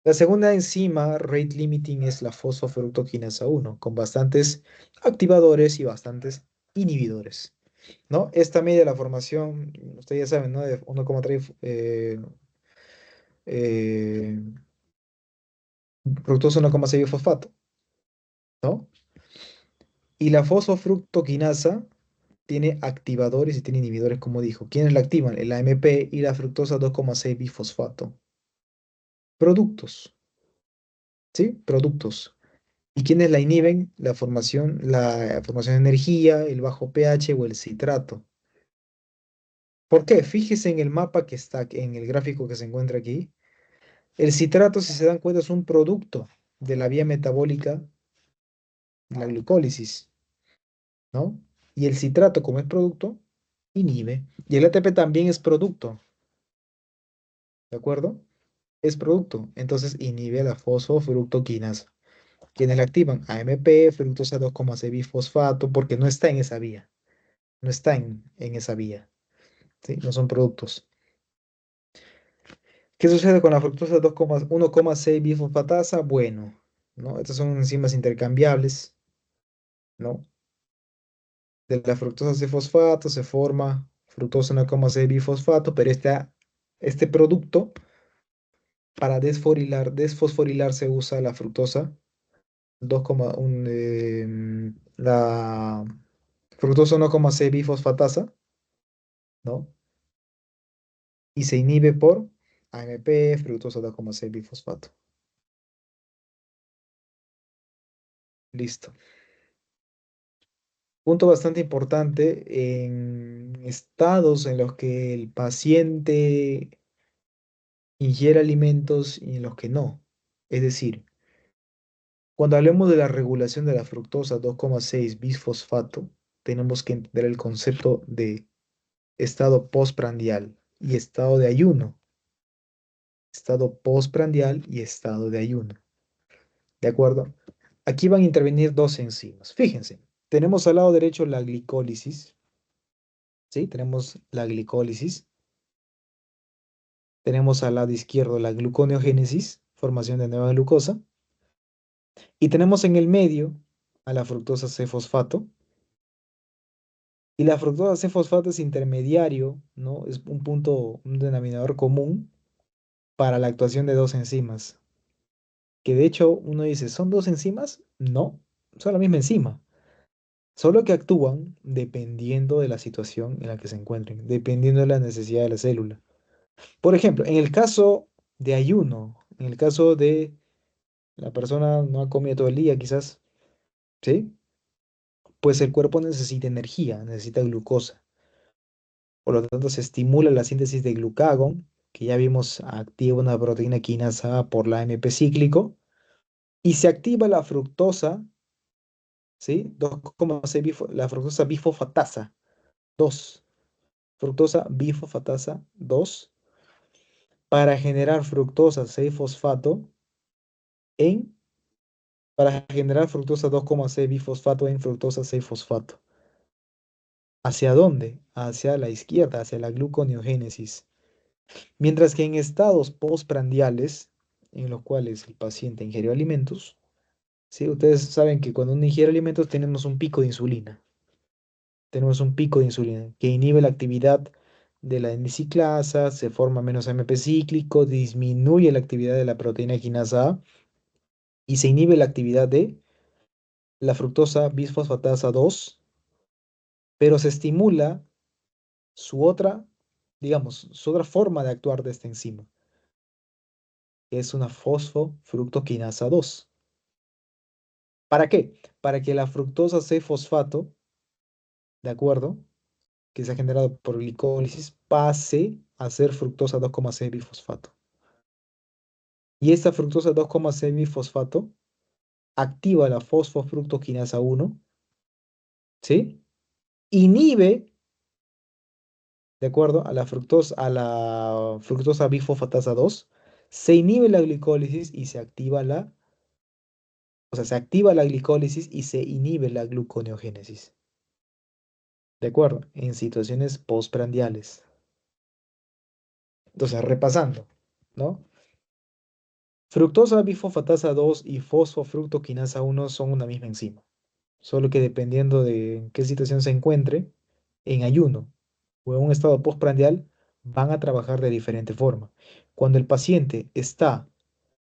Speaker 1: La segunda enzima rate limiting es la fosfofructoquinasa 1, con bastantes activadores y bastantes inhibidores, ¿no? Esta mide la formación, ustedes ya saben, ¿no? De 1,3 eh, fructosa 1,6 fosfato, ¿no? Y la fosfofructoquinasa tiene activadores y tiene inhibidores, como dijo. ¿Quiénes la activan? El AMP y la fructosa 2,6 bifosfato. Productos, ¿sí? Productos. ¿Y quiénes la inhiben? La formación de energía, el bajo pH o el citrato. ¿Por qué? Fíjese en el mapa que está en el gráfico que se encuentra aquí. El citrato, si se dan cuenta, es un producto de la vía metabólica de la glucólisis, ¿no? Y el citrato, como es producto, inhibe. Y el ATP también es producto, ¿de acuerdo? Es producto, entonces inhibe la fosfofructoquinasa. ¿Quiénes la activan? AMP, fructosa 2,6 bifosfato, porque no está en esa vía. No está en esa vía. ¿Sí? No son productos. ¿Qué sucede con la fructosa 1,6 bifosfatasa? Bueno, ¿no? Estas son enzimas intercambiables, ¿no? De la fructosa 6-fosfato se forma fructosa 1,6 bifosfato, pero este producto para desfosforilar se usa la fructosa 2,1, la fructosa 1,6 bifosfatasa, ¿no? Y se inhibe por AMP, fructosa 2,6 bifosfato. Listo. Punto bastante importante en estados en los que el paciente ingiere alimentos y en los que no. Es decir, cuando hablemos de la regulación de la fructosa 2,6 bisfosfato, tenemos que entender el concepto de estado postprandial y estado de ayuno. Estado postprandial y estado de ayuno. ¿De acuerdo? Aquí van a intervenir dos enzimas. Fíjense, tenemos al lado derecho la glicólisis, ¿sí? Tenemos la glicólisis. Tenemos al lado izquierdo la gluconeogénesis, formación de nueva glucosa. Y tenemos en el medio a la fructosa C-fosfato. Y la fructosa C-fosfato es intermediario, ¿no? Es un punto, un denominador común para la actuación de dos enzimas. Que de hecho uno dice, ¿son dos enzimas? No, son la misma enzima. Solo que actúan dependiendo de la situación en la que se encuentren, dependiendo de la necesidad de la célula. Por ejemplo, en el caso de ayuno, en el caso de La persona no ha comido todo el día, quizás, ¿sí? Pues el cuerpo necesita energía, necesita glucosa. Por lo tanto, se estimula la síntesis de glucagón, que ya vimos activa una proteína quinasa por la AMP cíclico, y se activa la fructosa, ¿sí? 2,6 la fructosa bifosfatasa 2, fructosa bifosfatasa 2, para generar fructosa 6 fosfato en, para generar fructosa 2,6 bifosfato en fructosa 6 fosfato. ¿Hacia dónde? Hacia la izquierda, hacia la gluconeogénesis. Mientras que en estados postprandiales, en los cuales el paciente ingirió alimentos, ¿sí? Ustedes saben que cuando uno ingiere alimentos tenemos un pico de insulina. Tenemos un pico de insulina que inhibe la actividad de la endociclasa, se forma menos AMP cíclico, disminuye la actividad de la proteína quinasa A y se inhibe la actividad de la fructosa bisfosfatasa 2, pero se estimula su otra, digamos, su otra forma de actuar de esta enzima, que es una fosfofructoquinasa 2. ¿Para qué? Para que la fructosa C-fosfato, ¿de acuerdo? Que se ha generado por glicólisis, pase a ser fructosa 2,6 bifosfato. Y esta fructosa 2,6 bifosfato activa la fosfofructoquinasa 1, ¿sí? Inhibe, ¿de acuerdo? A la fructosa bifosfatasa 2, se inhibe la glicólisis y se activa se activa la glicólisis y se inhibe la gluconeogénesis. ¿De acuerdo? En situaciones postprandiales. Entonces, repasando, ¿no? Fructosa bifosfatasa 2 y fosfofructoquinasa 1 son una misma enzima, solo que dependiendo de en qué situación se encuentre, en ayuno o en un estado postprandial, van a trabajar de diferente forma. Cuando el paciente está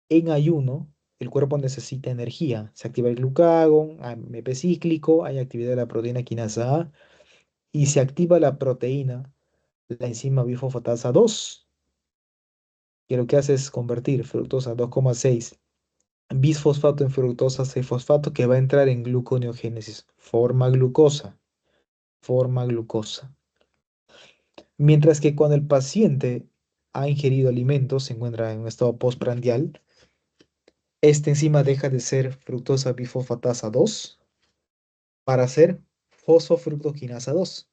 Speaker 1: en ayuno, el cuerpo necesita energía. Se activa el glucagón, AMP cíclico, hay actividad de la proteína quinasa A y se activa la proteína, la enzima bifosfatasa 2, que lo que hace es convertir fructosa 2,6 bisfosfato en fructosa 6-fosfato que va a entrar en gluconeogénesis. Forma glucosa. Mientras que cuando el paciente ha ingerido alimentos, se encuentra en un estado postprandial, esta enzima deja de ser fructosa bifosfatasa 2 para ser fosfofructoquinasa 2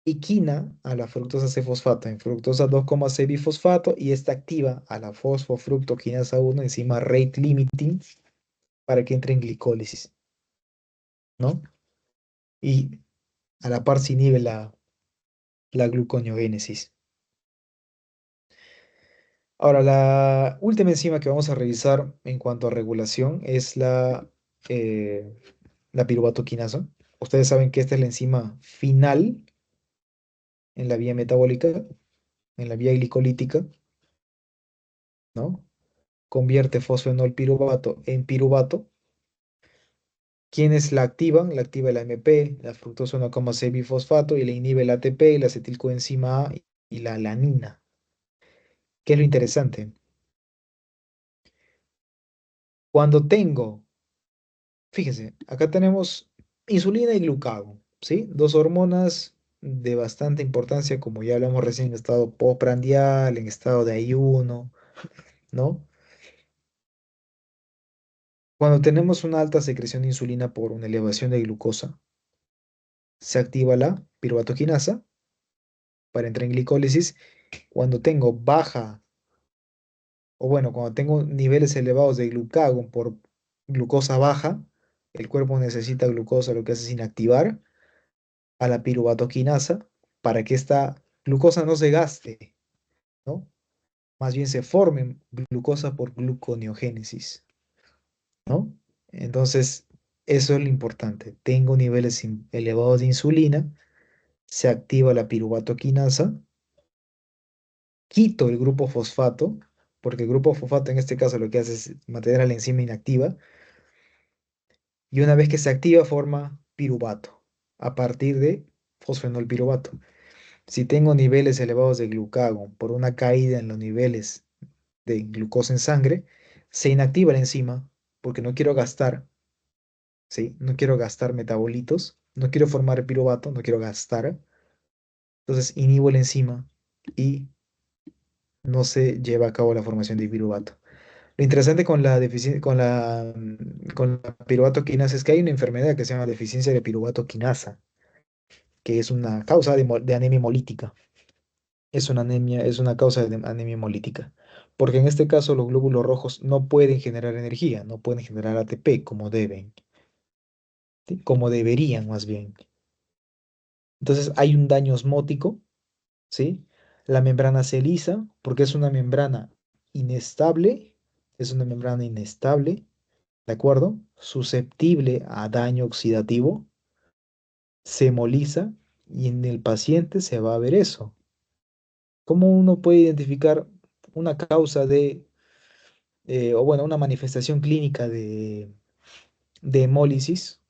Speaker 1: y quina a la fructosa C-fosfato en fructosa 2,6 bifosfato y esta activa a la fosfofructoquinasa 1 enzima rate limiting para que entre en glicólisis, ¿no? Y a la par se inhibe la gluconeogénesis. Ahora, la última enzima que vamos a revisar en cuanto a regulación es eh, la piruvato quinasa. Ustedes saben que esta es la enzima final en la vía metabólica, en la vía glicolítica, ¿no? Convierte fosfenol piruvato en piruvato. ¿Quiénes la activan? La activa la AMP, la fructosa 1,6 bifosfato y la inhibe el ATP y la acetilcoenzima A y la alanina. ¿Qué es lo interesante? Cuando tengo, fíjese, acá tenemos insulina y glucagón, ¿sí? Dos hormonas de bastante importancia, como ya hablamos recién, en estado postprandial, en estado de ayuno, ¿no? Cuando tenemos una alta secreción de insulina por una elevación de glucosa, se activa la piruvatoquinasa para entrar en glicólisis. Cuando tengo baja, o bueno, cuando tengo niveles elevados de glucagón por glucosa baja, el cuerpo necesita glucosa, lo que hace es inactivar a la piruvatoquinasa para que esta glucosa no se gaste, ¿no? Más bien se forme glucosa por gluconeogénesis, ¿no? Entonces, eso es lo importante. Tengo niveles elevados de insulina, se activa la piruvatoquinasa, quito el grupo fosfato, porque el grupo fosfato en este caso lo que hace es mantener a la enzima inactiva, y una vez que se activa forma piruvato, a partir de fosfenolpiruvato. Si tengo niveles elevados de glucagón por una caída en los niveles de glucosa en sangre, Se inactiva la enzima porque no quiero gastar, ¿sí? No quiero gastar metabolitos, no quiero formar piruvato, no quiero gastar. Entonces inhibo la enzima y no se lleva a cabo la formación de piruvato. Lo interesante con la con la piruvato quinasa es que hay una enfermedad que se llama deficiencia de piruvato quinasa, que es una causa de anemia hemolítica. Es una anemia, es una causa de anemia hemolítica. Porque en este caso los glóbulos rojos no pueden generar energía, no pueden generar ATP como deben, ¿sí? Como deberían más bien. Entonces hay un daño osmótico, ¿sí? La membrana se lisa porque inestable, es una membrana inestable, ¿de acuerdo? Susceptible a daño oxidativo, se hemoliza y en el paciente se va a ver eso. ¿Cómo uno puede identificar una causa o bueno, una manifestación clínica de hemólisis?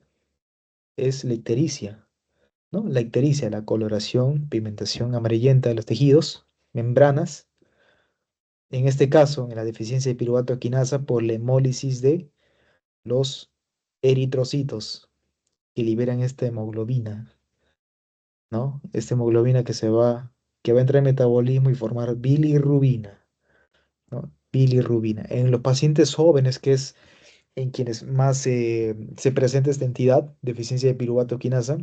Speaker 1: Es la ictericia, ¿no? La ictericia, la coloración, pigmentación amarillenta de los tejidos, membranas, en este caso, en la deficiencia de piruvato quinasa por la hemólisis de los eritrocitos que liberan esta hemoglobina, ¿no? Esta hemoglobina que va a entrar en metabolismo y formar bilirrubina, ¿no? Bilirrubina. En los pacientes jóvenes, que es en quienes más se presenta esta entidad, deficiencia de piruvato quinasa,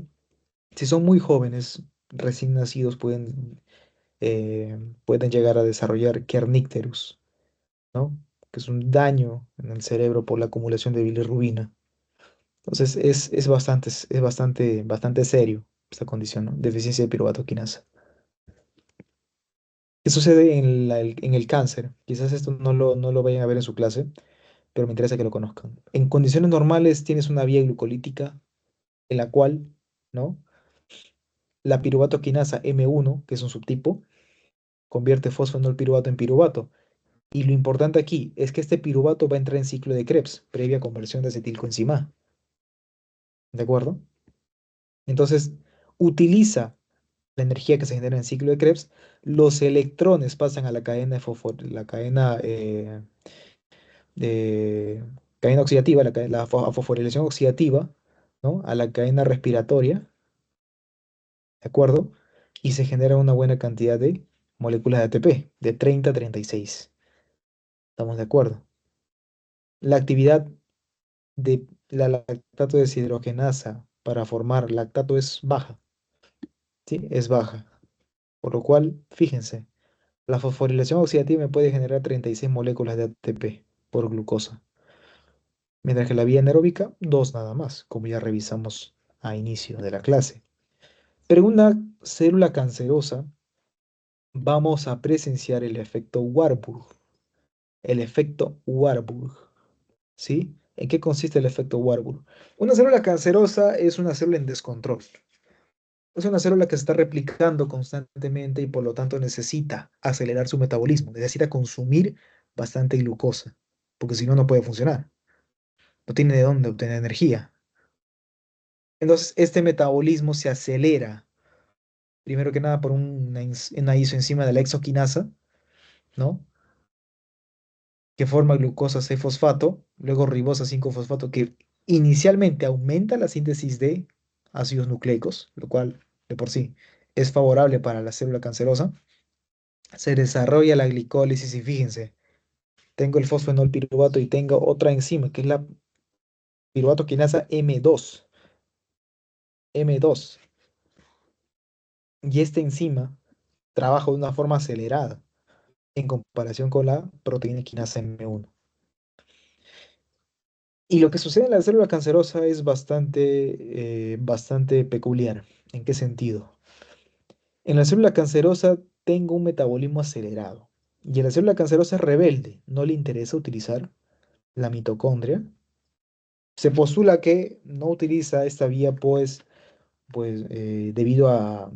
Speaker 1: si son muy jóvenes, recién nacidos, pueden llegar a desarrollar kernicterus, ¿no? Que es un daño en el cerebro por la acumulación de bilirrubina. Entonces bastante serio esta condición, ¿no? Deficiencia de piruvato quinasa. ¿Qué sucede en el cáncer? Quizás esto no lo vayan a ver en su clase, pero me interesa que lo conozcan. En condiciones normales tienes una vía glucolítica en la cual, ¿no? La piruvato quinasa M1, que es un subtipo, convierte fosfonolpiruvato en piruvato. Y lo importante aquí es que este piruvato va a entrar en ciclo de Krebs, previa conversión de acetilcoenzima. ¿De acuerdo? Entonces, utiliza la energía que se genera en el ciclo de Krebs, los electrones pasan a la cadena la de cadena oxidativa, a fosforilación oxidativa, ¿no? A la cadena respiratoria, ¿de acuerdo? Y se genera una buena cantidad de moléculas de ATP, de 30 a 36. ¿Estamos de acuerdo? La actividad de la lactato deshidrogenasa para formar lactato es baja, ¿sí? Es baja. Por lo cual, fíjense, la fosforilación oxidativa me puede generar 36 moléculas de ATP por glucosa, mientras que la vía anaeróbica, 2 nada más, como ya revisamos a inicio de la clase. Pero en una célula cancerosa vamos a presenciar el efecto Warburg. El efecto Warburg, ¿sí? ¿En qué consiste el efecto Warburg? Una célula cancerosa es una célula en descontrol. Es una célula que se está replicando constantemente y por lo tanto necesita acelerar su metabolismo, necesita consumir bastante glucosa, porque si no, no puede funcionar. No tiene de dónde obtener energía. Entonces, este metabolismo se acelera, primero que nada, por una isoenzima de la hexoquinasa, ¿no? Que forma glucosa 6-fosfato, luego ribosa 5-fosfato, que inicialmente aumenta la síntesis de ácidos nucleicos, lo cual de por sí es favorable para la célula cancerosa. Se desarrolla la glicólisis y fíjense, tengo el fosfenolpiruvato y tengo otra enzima que es la piruvato quinasa M2. Y esta enzima trabaja de una forma acelerada en comparación con la proteína quinasa M1. Y lo que sucede en la célula cancerosa es bastante peculiar. ¿En qué sentido? En la célula cancerosa tengo un metabolismo acelerado. Y en la célula cancerosa es rebelde, no le interesa utilizar la mitocondria. Se postula que no utiliza esta vía, debido a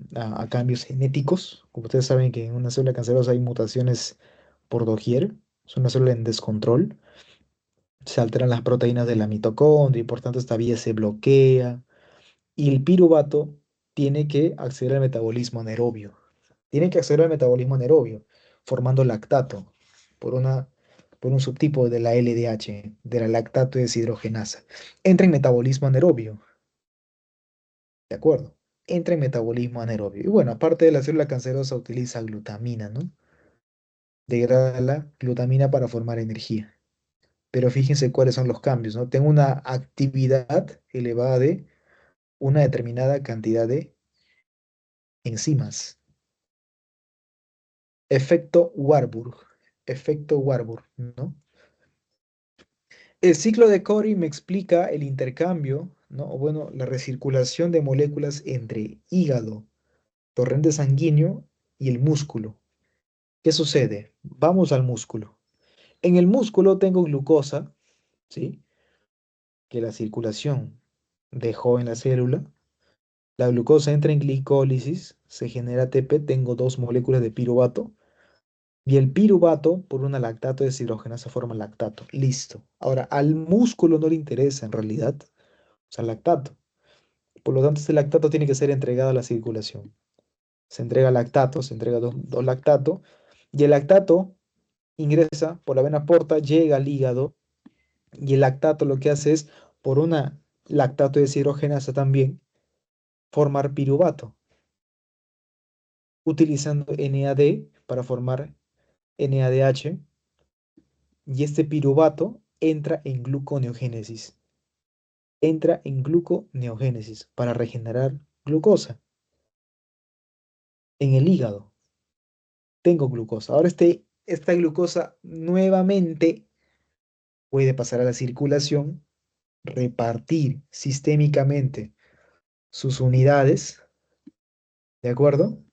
Speaker 1: cambios genéticos. Como ustedes saben que en una célula cancerosa hay mutaciones por doquier. Es una célula en descontrol. Se alteran las proteínas de la mitocondria y por tanto esta vía se bloquea. Y el piruvato tiene que acceder al metabolismo anaerobio. Tiene que acceder al metabolismo anaerobio, formando lactato por una por un subtipo de la LDH, de la lactato deshidrogenasa. Entra en metabolismo anaerobio, ¿de acuerdo? Entra en metabolismo anaerobio. Y bueno, aparte de la célula cancerosa, utiliza glutamina, ¿no? Degrada la glutamina para formar energía. Pero fíjense cuáles son los cambios, ¿no? Tengo una actividad elevada de una determinada cantidad de enzimas. Efecto Warburg. Efecto Warburg, ¿no? El ciclo de Cori me explica el intercambio, ¿no? O bueno, la recirculación de moléculas entre hígado, torrente sanguíneo y el músculo. ¿Qué sucede? Vamos al músculo. En el músculo tengo glucosa, ¿sí? Que la circulación dejó en la célula. La glucosa entra en glicólisis, se genera ATP, tengo dos moléculas de piruvato. Y el piruvato, por una lactato deshidrogenasa, forma lactato. Listo. Ahora, al músculo no le interesa en realidad, o sea, lactato. Por lo tanto, este lactato tiene que ser entregado a la circulación. Se entrega lactato, se entrega dos lactato, y el lactato ingresa por la vena porta, llega al hígado, y el lactato lo que hace es, por una lactato deshidrogenasa también, formar piruvato, utilizando NAD para formar NADH, y este piruvato entra en gluconeogénesis. Entra en gluconeogénesis para regenerar glucosa en el hígado. Tengo glucosa. Ahora esta glucosa nuevamente puede pasar a la circulación, repartir sistémicamente sus unidades, ¿de acuerdo?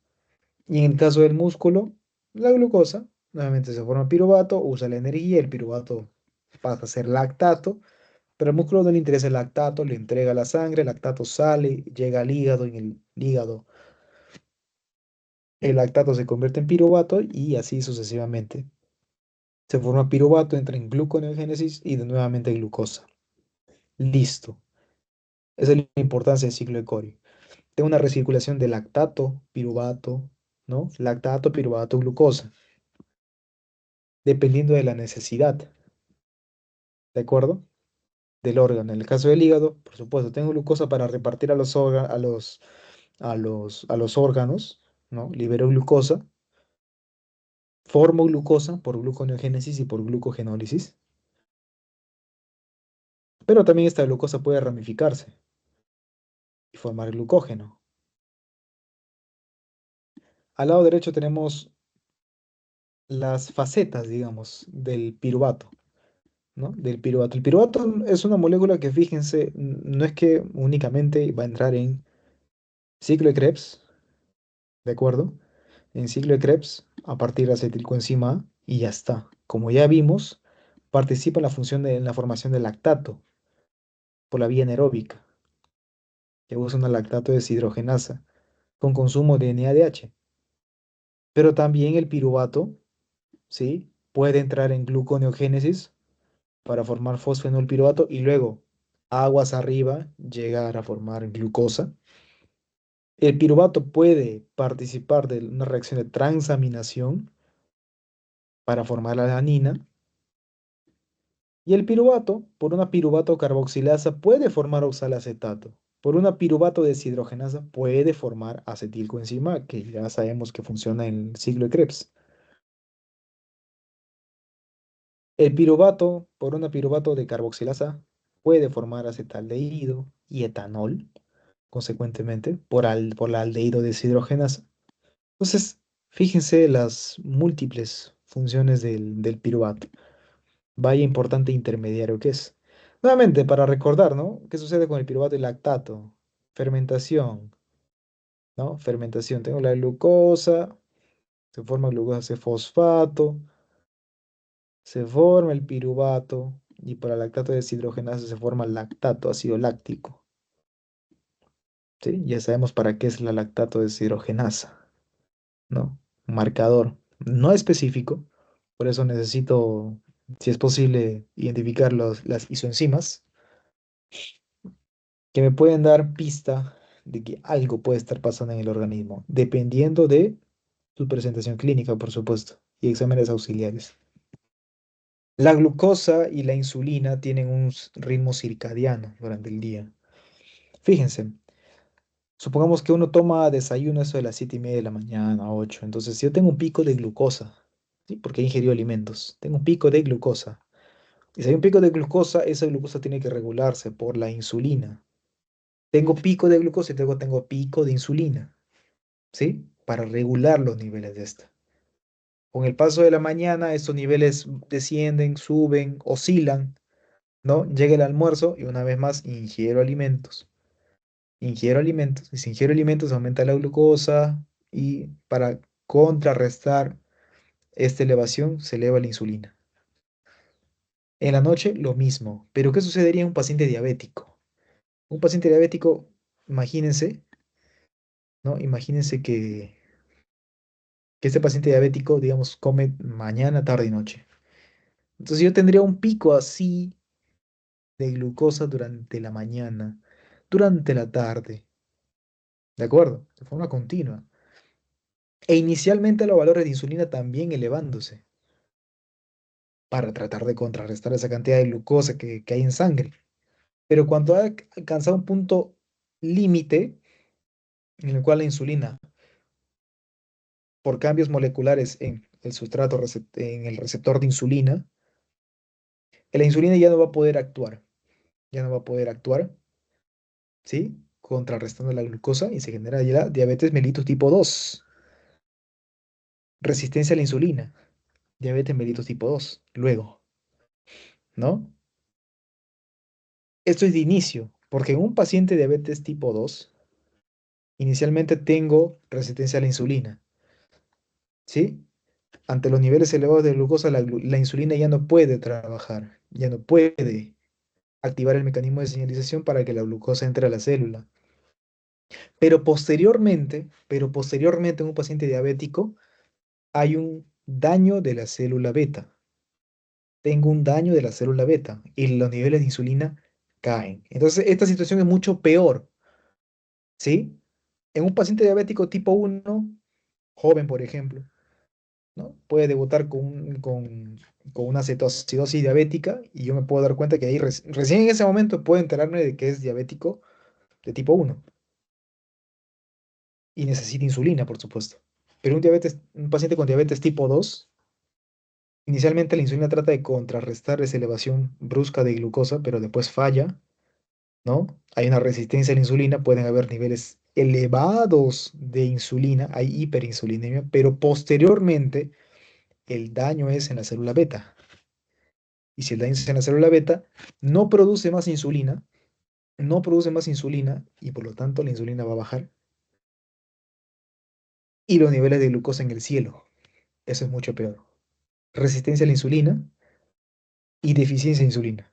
Speaker 1: Y en el caso del músculo, la glucosa nuevamente se forma piruvato, usa la energía, el piruvato pasa a ser lactato, pero al músculo no le interesa el lactato, le entrega la sangre, el lactato sale, llega al hígado, en el hígado el lactato se convierte en piruvato y así sucesivamente. Se forma piruvato, entra en gluconeogénesis y de nuevamente glucosa. Listo. Esa es la importancia del ciclo de Cori. Tengo una recirculación de lactato, piruvato, ¿no? Lactato, piruvato, glucosa, dependiendo de la necesidad, ¿de acuerdo? Del órgano. En el caso del hígado, por supuesto, tengo glucosa para repartir a los órganos, ¿no? Libero glucosa, formo glucosa por gluconeogénesis y por glucogenólisis, pero también esta glucosa puede ramificarse y formar glucógeno. Al lado derecho tenemos las facetas, digamos, del piruvato, ¿no? Del piruvato. El piruvato es una molécula que, fíjense, no es que únicamente va a entrar en ciclo de Krebs, ¿de acuerdo? En ciclo de Krebs, a partir de acetilcoenzima A, y ya está. Como ya vimos, participa en la función en la formación del lactato por la vía anaeróbica, que usa una lactato deshidrogenasa con consumo de NADH. Pero también el piruvato, ¿sí? Puede entrar en gluconeogénesis para formar fosfenolpiruvato y luego aguas arriba llegar a formar glucosa. El piruvato puede participar de una reacción de transaminación para formar la alanina. Y el piruvato, por una piruvato carboxilasa, puede formar oxalacetato. Por una piruvato deshidrogenasa puede formar acetilcoenzima, que ya sabemos que funciona en el ciclo de Krebs. El piruvato, por una piruvato de carboxilasa, puede formar acetaldehído y etanol, consecuentemente, por la aldehído deshidrogenasa. Entonces, fíjense las múltiples funciones del piruvato. Vaya importante intermediario que es. Nuevamente, para recordar, ¿no? ¿Qué sucede con el piruvato y lactato? Fermentación, ¿no? Fermentación. Tengo la glucosa, se forma glucosa c fosfato, se forma el piruvato y para lactato deshidrogenasa se forma lactato, ácido láctico. ¿Sí? Ya sabemos para qué es la lactato deshidrogenasa, ¿no? Un marcador no específico, por eso necesito, si es posible, identificar las isoenzimas que me pueden dar pista de que algo puede estar pasando en el organismo, dependiendo de su presentación clínica, por supuesto, y exámenes auxiliares. La glucosa y la insulina tienen un ritmo circadiano durante el día. Fíjense, supongamos que uno toma desayuno eso de las 7:30 de la mañana, 8. Entonces, si yo tengo un pico de glucosa, ¿sí? Porque he ingerido alimentos, tengo un pico de glucosa. Y si hay un pico de glucosa, esa glucosa tiene que regularse por la insulina. Tengo pico de glucosa y luego tengo pico de insulina, ¿sí? Para regular los niveles de esta. Con el paso de la mañana, estos niveles descienden, suben, oscilan, ¿no? Llega el almuerzo y una vez más ingiero alimentos. Ingiero alimentos. Y si ingiero alimentos, aumenta la glucosa y para contrarrestar esta elevación, se eleva la insulina. En la noche, lo mismo. Pero ¿qué sucedería en un paciente diabético? Un paciente diabético, imagínense, ¿no? Imagínense que este paciente diabético, digamos, come mañana, tarde y noche. Entonces yo tendría un pico así de glucosa durante la mañana, durante la tarde, ¿de acuerdo? De forma continua. E inicialmente los valores de insulina también elevándose para tratar de contrarrestar esa cantidad de glucosa que hay en sangre. Pero cuando ha alcanzado un punto límite en el cual la insulina, por cambios moleculares en el sustrato, en el receptor de insulina, la insulina ya no va a poder actuar, ya no va a poder actuar, ¿sí? Contrarrestando la glucosa y se genera ya la diabetes mellitus tipo 2, resistencia a la insulina, diabetes mellitus tipo 2, luego, ¿no? Esto es de inicio, porque en un paciente de diabetes tipo 2, inicialmente tengo resistencia a la insulina, ¿sí? Ante los niveles elevados de glucosa, la insulina ya no puede trabajar, ya no puede activar el mecanismo de señalización para que la glucosa entre a la célula. Pero posteriormente en un paciente diabético hay un daño de la célula beta. Tengo un daño de la célula beta y los niveles de insulina caen. Entonces, esta situación es mucho peor, ¿sí? En un paciente diabético tipo 1, joven, por ejemplo, ¿no? Puede debutar con una cetoacidosis diabética y yo me puedo dar cuenta que ahí recién en ese momento puedo enterarme de que es diabético de tipo 1 y necesita insulina, por supuesto. Pero un paciente con diabetes tipo 2, inicialmente la insulina trata de contrarrestar esa elevación brusca de glucosa, pero después falla, ¿no? Hay una resistencia a la insulina, pueden haber niveles elevados de insulina, hay hiperinsulinemia, pero posteriormente el daño es en la célula beta. Y si el daño es en la célula beta, no produce más insulina, no produce más insulina y por lo tanto la insulina va a bajar y los niveles de glucosa en el cielo. Eso es mucho peor. Resistencia a la insulina y deficiencia de insulina.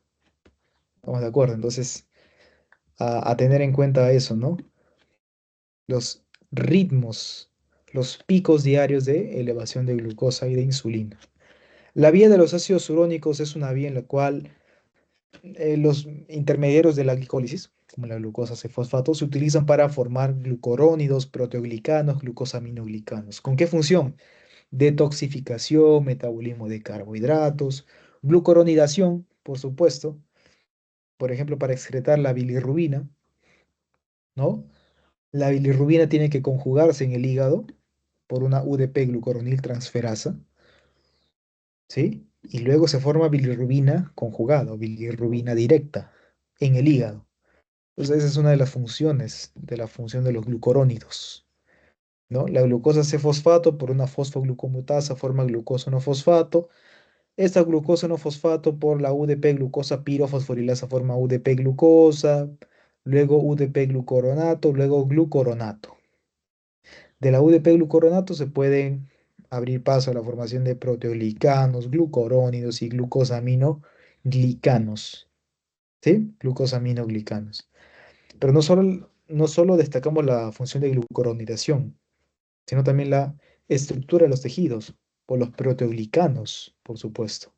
Speaker 1: ¿Estamos de acuerdo? Entonces, a tener en cuenta eso, ¿no? Los ritmos, los picos diarios de elevación de glucosa y de insulina. La vía de los ácidos urónicos es una vía en la cual los intermediarios de la glicólisis, como la glucosa fosfato, se utilizan para formar glucorónidos, proteoglicanos, glucosaminoglicanos. ¿Con qué función? Detoxificación, metabolismo de carbohidratos, glucoronidación, por supuesto, por ejemplo, para excretar la bilirrubina, ¿no? La bilirrubina tiene que conjugarse en el hígado por una UDP glucoronil transferasa, ¿sí? Y luego se forma bilirrubina conjugada o bilirrubina directa en el hígado. Entonces, esa es una de las funciones de la función de los glucorónidos, ¿no? La glucosa C-fosfato por una fosfoglucomutasa forma glucosa no fosfato. Esta glucosa no fosfato por la UDP glucosa pirofosforilasa forma UDP glucosa, luego UDP glucoronato, luego glucoronato. De la UDP glucoronato se pueden abrir paso a la formación de proteoglicanos, glucorónidos y glucosaminoglicanos, ¿sí? Glucosaminoglicanos. Pero no solo destacamos la función de glucoronidación, sino también la estructura de los tejidos, por los proteoglicanos, por supuesto,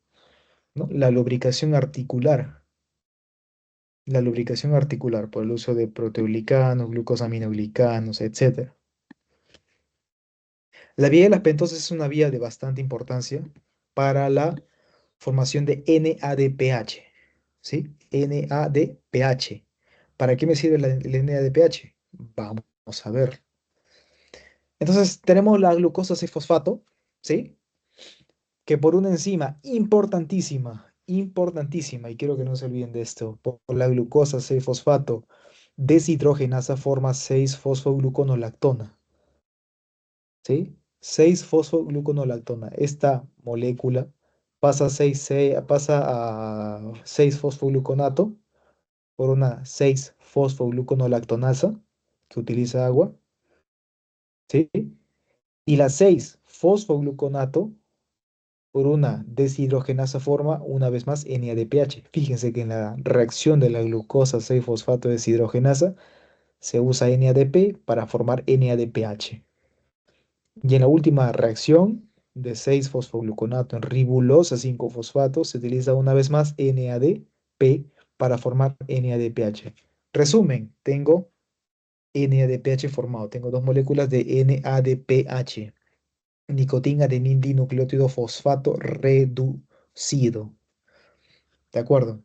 Speaker 1: ¿no? La lubricación articular por el uso de proteoglicanos, glucosaminoglicanos, etcétera. La vía de las pentosas es una vía de bastante importancia para la Formación de NADPH, ¿sí? NADPH. ¿Para qué me sirve el NADPH? Vamos a ver. Entonces, tenemos la glucosa 6-fosfato, ¿sí? Que por una enzima importantísima, importantísima, y quiero que no se olviden de esto, por la glucosa 6-fosfato deshidrogenasa forma 6-fosfogluconolactona, ¿sí? 6-fosfogluconolactona. Esta molécula pasa a 6-fosfogluconato por una 6-fosfogluconolactonasa que utiliza agua, ¿sí? Y la 6-fosfogluconato por una deshidrogenasa forma, una vez más, NADPH. Fíjense que en la reacción de la glucosa 6-fosfato deshidrogenasa se usa NADP para formar NADPH. Y en la última reacción de 6-fosfogluconato en ribulosa 5-fosfato se utiliza una vez más NADP para formar NADPH. Resumen, tengo NADPH formado. Tengo dos moléculas de NADPH. Nicotina adenin dinucleótido fosfato reducido. ¿De acuerdo?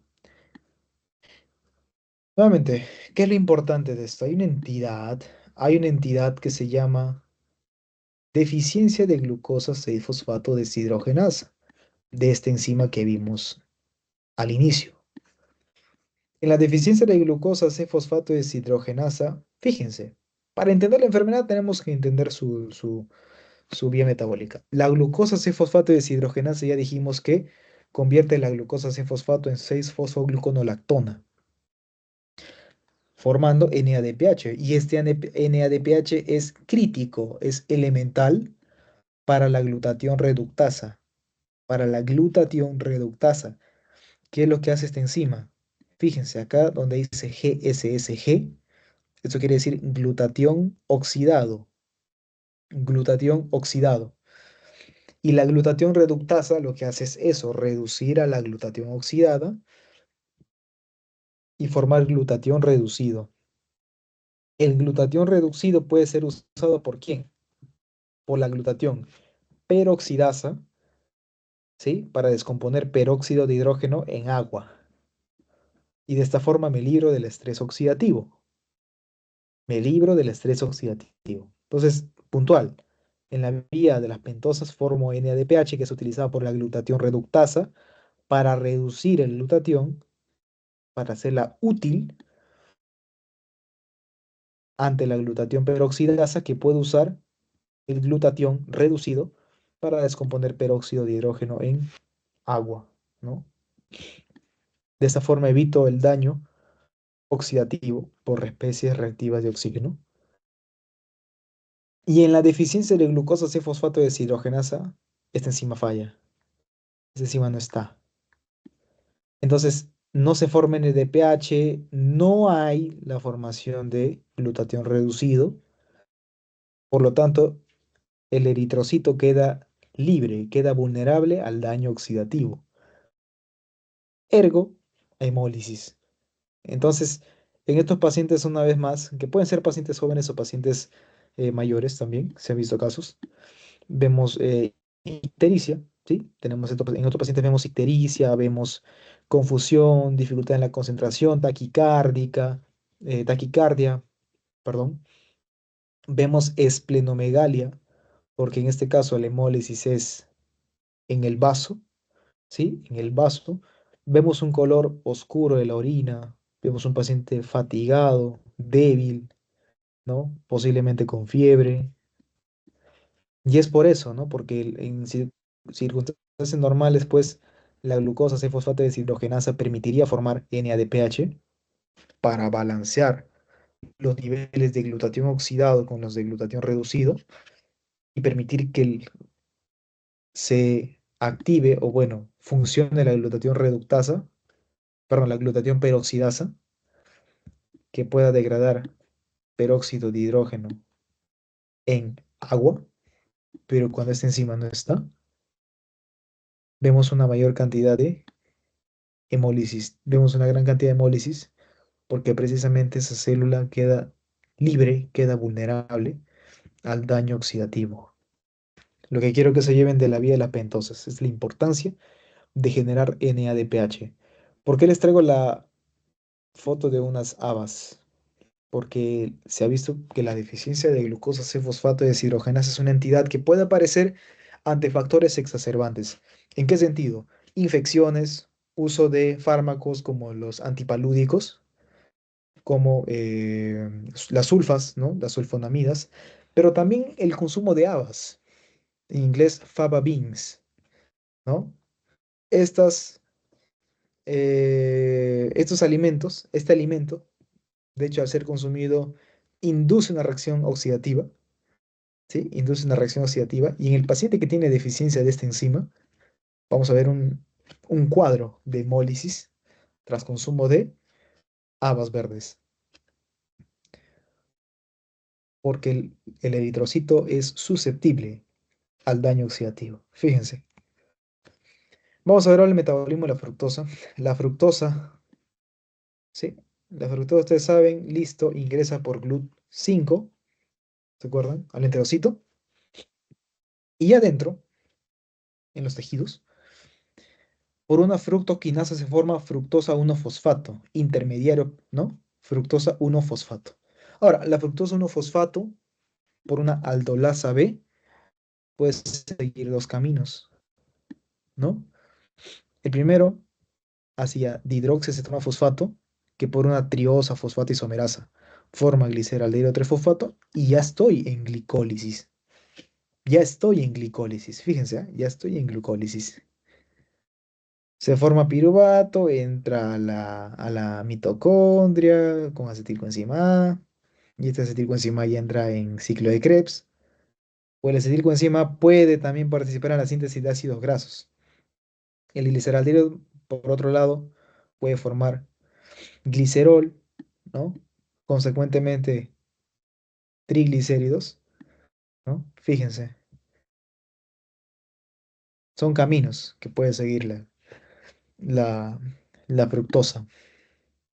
Speaker 1: Nuevamente, ¿qué es lo importante de esto? Hay una entidad que se llama deficiencia de glucosa 6-fosfato deshidrogenasa, de esta enzima que vimos al inicio. En la deficiencia de glucosa 6-fosfato deshidrogenasa, fíjense, para entender la enfermedad tenemos que entender su vía metabólica. La glucosa 6-fosfato deshidrogenasa ya dijimos que convierte la glucosa 6-fosfato en 6-fosfogluconolactona, formando NADPH. Y este NADPH es crítico, es elemental para la glutatión reductasa. Para la glutatión reductasa. ¿Qué es lo que hace esta enzima? Fíjense acá donde dice GSSG, esto quiere decir glutatión oxidado. Glutatión oxidado. Y la glutatión reductasa lo que hace es eso, reducir a la glutatión oxidada y formar glutatión reducido. El glutatión reducido puede ser usado ¿por quién? Por la glutatión peroxidasa, ¿sí? Para descomponer peróxido de hidrógeno en agua. Y de esta forma me libro del estrés oxidativo. Me libro del estrés oxidativo. Entonces, puntual. En la vía de las pentosas formo NADPH, que es utilizada por la glutatión reductasa, para reducir el glutatión, para hacerla útil ante la glutatión peroxidasa, que puede usar el glutatión reducido para descomponer peróxido de hidrógeno en agua, ¿no? De esta forma evito el daño oxidativo por especies reactivas de oxígeno. Y en la deficiencia de glucosa 6-fosfato deshidrogenasa, esta enzima falla. Esta enzima no está. Entonces, no se forma NADPH, no hay la formación de glutatión reducido. Por lo tanto, el eritrocito queda libre, queda vulnerable al daño oxidativo. Ergo, hemólisis. Entonces, en estos pacientes, una vez más, que pueden ser pacientes jóvenes o pacientes mayores también, se han visto casos, vemos ictericia, ¿sí? En otros pacientes vemos ictericia, vemos confusión, dificultad en la concentración, taquicardia, perdón. Vemos esplenomegalia, porque en este caso la hemólisis es en el vaso, ¿sí? En el vaso. Vemos un color oscuro de la orina, vemos un paciente fatigado, débil, ¿no? Posiblemente con fiebre. Y es por eso, ¿no? Porque circunstancias normales, pues, la glucosa 6-fosfato deshidrogenasa permitiría formar NADPH para balancear los niveles de glutatión oxidado con los de glutatión reducido y permitir que se active o, bueno, funcione la glutatión reductasa, perdón, la glutatión peroxidasa, que pueda degradar peróxido de hidrógeno en agua, pero cuando esta enzima no está, vemos una mayor cantidad de hemólisis, vemos una gran cantidad de hemólisis porque precisamente esa célula queda libre, queda vulnerable al daño oxidativo. Lo que quiero que se lleven de la vía de las pentosas es la importancia de generar NADPH. ¿Por qué les traigo la foto de unas habas? Porque se ha visto que la deficiencia de glucosa 6-fosfato deshidrogenasa es una entidad que puede aparecer ante factores exacerbantes. ¿En qué sentido? Infecciones, uso de fármacos como los antipalúdicos, como las sulfas, ¿no? Las sulfonamidas, pero también el consumo de habas, en inglés faba beans, ¿no? Estas, estos alimentos, este alimento, de hecho, al ser consumido, induce una reacción oxidativa, ¿sí? Induce una reacción oxidativa. Y en el paciente que tiene deficiencia de esta enzima, vamos a ver un cuadro de hemólisis tras consumo de habas verdes, porque el eritrocito es susceptible al daño oxidativo. Fíjense. Vamos a ver ahora el metabolismo de la fructosa. La fructosa, ¿sí? La fructosa, ustedes saben, listo, ingresa por GLUT5, ¿se acuerdan? Al enterocito. Y adentro, en los tejidos, por una fructoquinasa se forma fructosa 1-fosfato, intermediario, ¿no? Fructosa 1-fosfato. Ahora, la fructosa 1-fosfato, por una aldolasa B, puede seguir dos caminos, ¿no? El primero, hacia dihidroxicetona-fosfato, que por una triosa fosfato isomerasa forma gliceraldehído 3-fosfato, y ya estoy en glicólisis. Ya estoy en glicólisis, fíjense, ¿eh? Ya estoy en glucólisis. Se forma piruvato, entra a la mitocondria con acetilcoenzima A, y este acetilcoenzima ya entra en ciclo de Krebs. O el acetilcoenzima puede también participar en la síntesis de ácidos grasos. El gliceraldehído, por otro lado, puede formar glicerol, ¿no? Consecuentemente, triglicéridos, ¿no? Fíjense, son caminos que puede seguir la, la fructosa,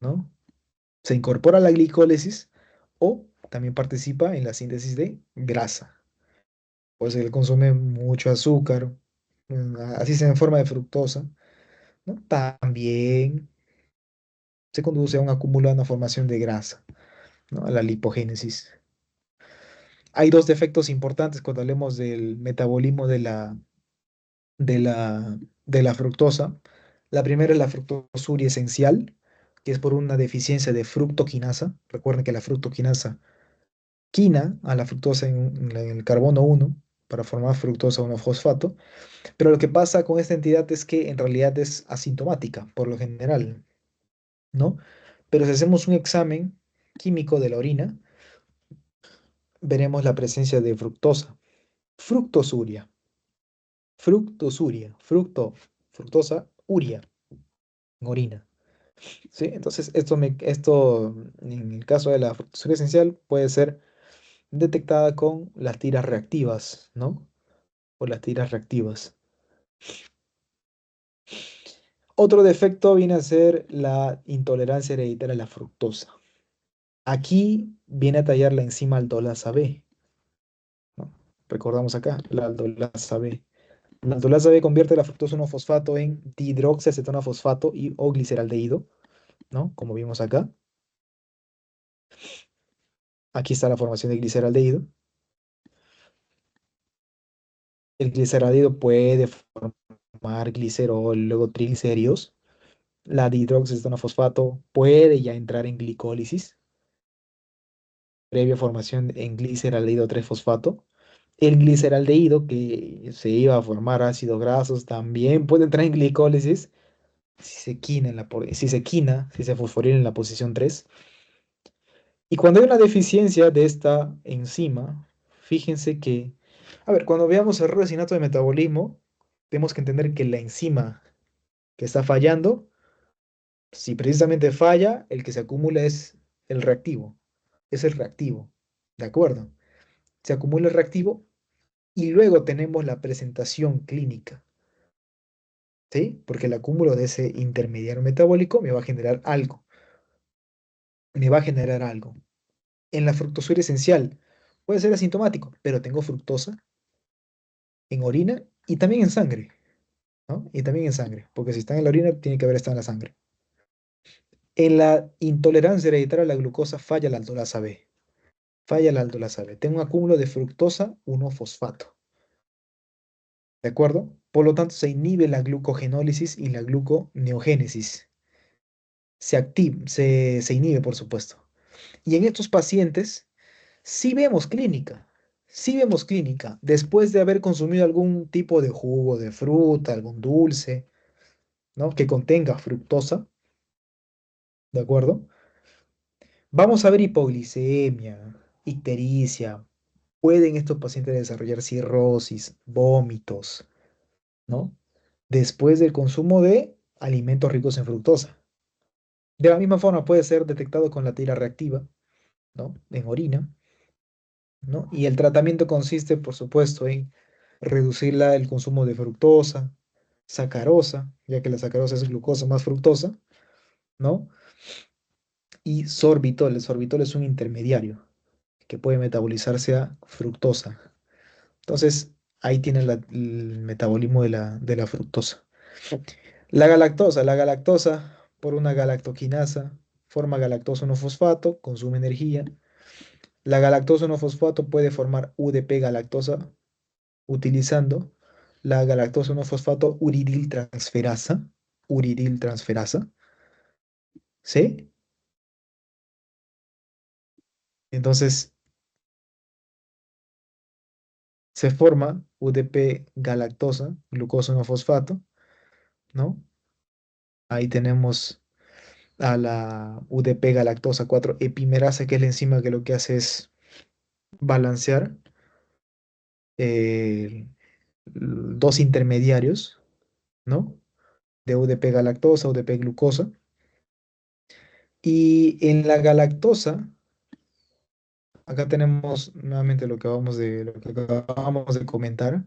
Speaker 1: ¿no? Se incorpora a la glicólisis o también participa en la síntesis de grasa. Pues él consume mucho azúcar, así se en forma de fructosa, ¿no? También se conduce a un acúmulo, a una formación de grasa, ¿no? A la lipogénesis. Hay dos defectos importantes cuando hablemos del metabolismo de la fructosa. La primera es la fructosuria esencial, que es por una deficiencia de fructoquinasa. Recuerden que la fructoquinasa quina a la fructosa en el carbono 1 para formar fructosa 1-fosfato, pero lo que pasa con esta entidad es que en realidad es asintomática, por lo general, ¿no? Pero si hacemos un examen químico de la orina, veremos la presencia de fructosa, fructosuria, fructosa, uria, en orina. ¿Sí? Entonces, esto, en el caso de la fructosuria esencial, puede ser detectada con las tiras reactivas, ¿no? O las tiras reactivas. Otro defecto viene a ser la intolerancia hereditaria a la fructosa. Aquí viene a tallar la enzima aldolasa B, ¿no? Recordamos acá, la aldolasa B. La aldolasa B convierte la fructosa 1-fosfato en dihidroxiacetona-fosfato y o gliceraldehído, ¿no? Como vimos acá. Aquí está la formación de gliceraldehído. El gliceraldehído puede formar glicerol, luego triglicéridos. La dihidroxiacetona-fosfato puede ya entrar en glicólisis, previa formación en gliceraldehído 3-fosfato. El gliceraldehído, que se iba a formar ácidos grasos, también puede entrar en glicólisis si se fosforila en la posición 3. Y cuando hay una deficiencia de esta enzima, fíjense que, a ver, cuando veamos errores innatos de metabolismo, tenemos que entender que la enzima que está fallando, si precisamente falla, el que se acumula es el reactivo, es el reactivo, ¿de acuerdo? Se acumula el reactivo y luego tenemos la presentación clínica, ¿sí? Porque el acúmulo de ese intermediario metabólico me va a generar algo, me va a generar algo. En la fructosuria esencial puede ser asintomático, pero tengo fructosa en orina y también en sangre, ¿no? Y también en sangre, porque si están en la orina, tiene que haber estado en la sangre. En la intolerancia hereditaria a la glucosa falla la aldolasa B. Falla la aldolasa B. Tengo un acúmulo de fructosa 1-fosfato. ¿De acuerdo? Por lo tanto, se inhibe la glucogenólisis y la gluconeogénesis. Se inhibe, por supuesto. Y en estos pacientes sí vemos clínica. Sí vemos clínica. Después de haber consumido algún tipo de jugo de fruta, algún dulce, ¿no? Que contenga fructosa, ¿de acuerdo? Vamos a ver hipoglicemia, ictericia. Pueden estos pacientes desarrollar cirrosis, vómitos, ¿no? Después del consumo de alimentos ricos en fructosa. De la misma forma puede ser detectado con la tira reactiva, ¿no? En orina, ¿no? Y el tratamiento consiste, por supuesto, en reducir el consumo de fructosa, sacarosa, ya que la sacarosa es glucosa más fructosa, ¿no? Y sorbitol. El sorbitol es un intermediario que puede metabolizarse a fructosa. Entonces, ahí tienen el metabolismo de la fructosa. La galactosa por una galactoquinasa forma galactosa 1-fosfato, consume energía. La galactosa 1-fosfato puede formar UDP galactosa utilizando la galactosa 1-fosfato uridil transferasa, ¿sí? Entonces se forma UDP galactosa, glucosa 1-fosfato, ¿no? Ahí tenemos a la UDP galactosa 4 epimerasa, que es la enzima que lo que hace es balancear eh, dos intermediarios, ¿no? De UDP galactosa, UDP glucosa. Y en la galactosa, acá tenemos nuevamente lo que acabamos de comentar,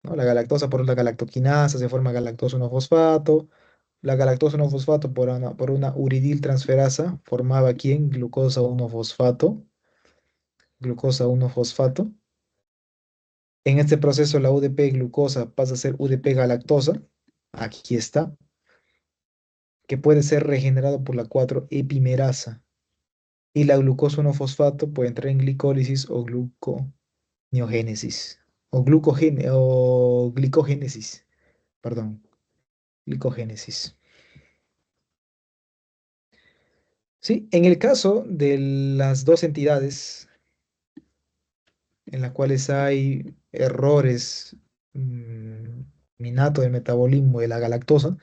Speaker 1: ¿no? La galactosa por la galactoquinasa se forma galactosa 1-fosfato. La galactosa 1-fosfato por una uridil transferasa formaba aquí en glucosa 1-fosfato. En este proceso la UDP glucosa pasa a ser UDP galactosa, aquí está, que puede ser regenerado por la 4 epimerasa. Y la glucosa 1-fosfato puede entrar en glicólisis o gluconeogénesis, o glicogénesis, perdón, glicogénesis. Sí, en el caso de las dos entidades en las cuales hay errores mm, minato del metabolismo de la galactosa,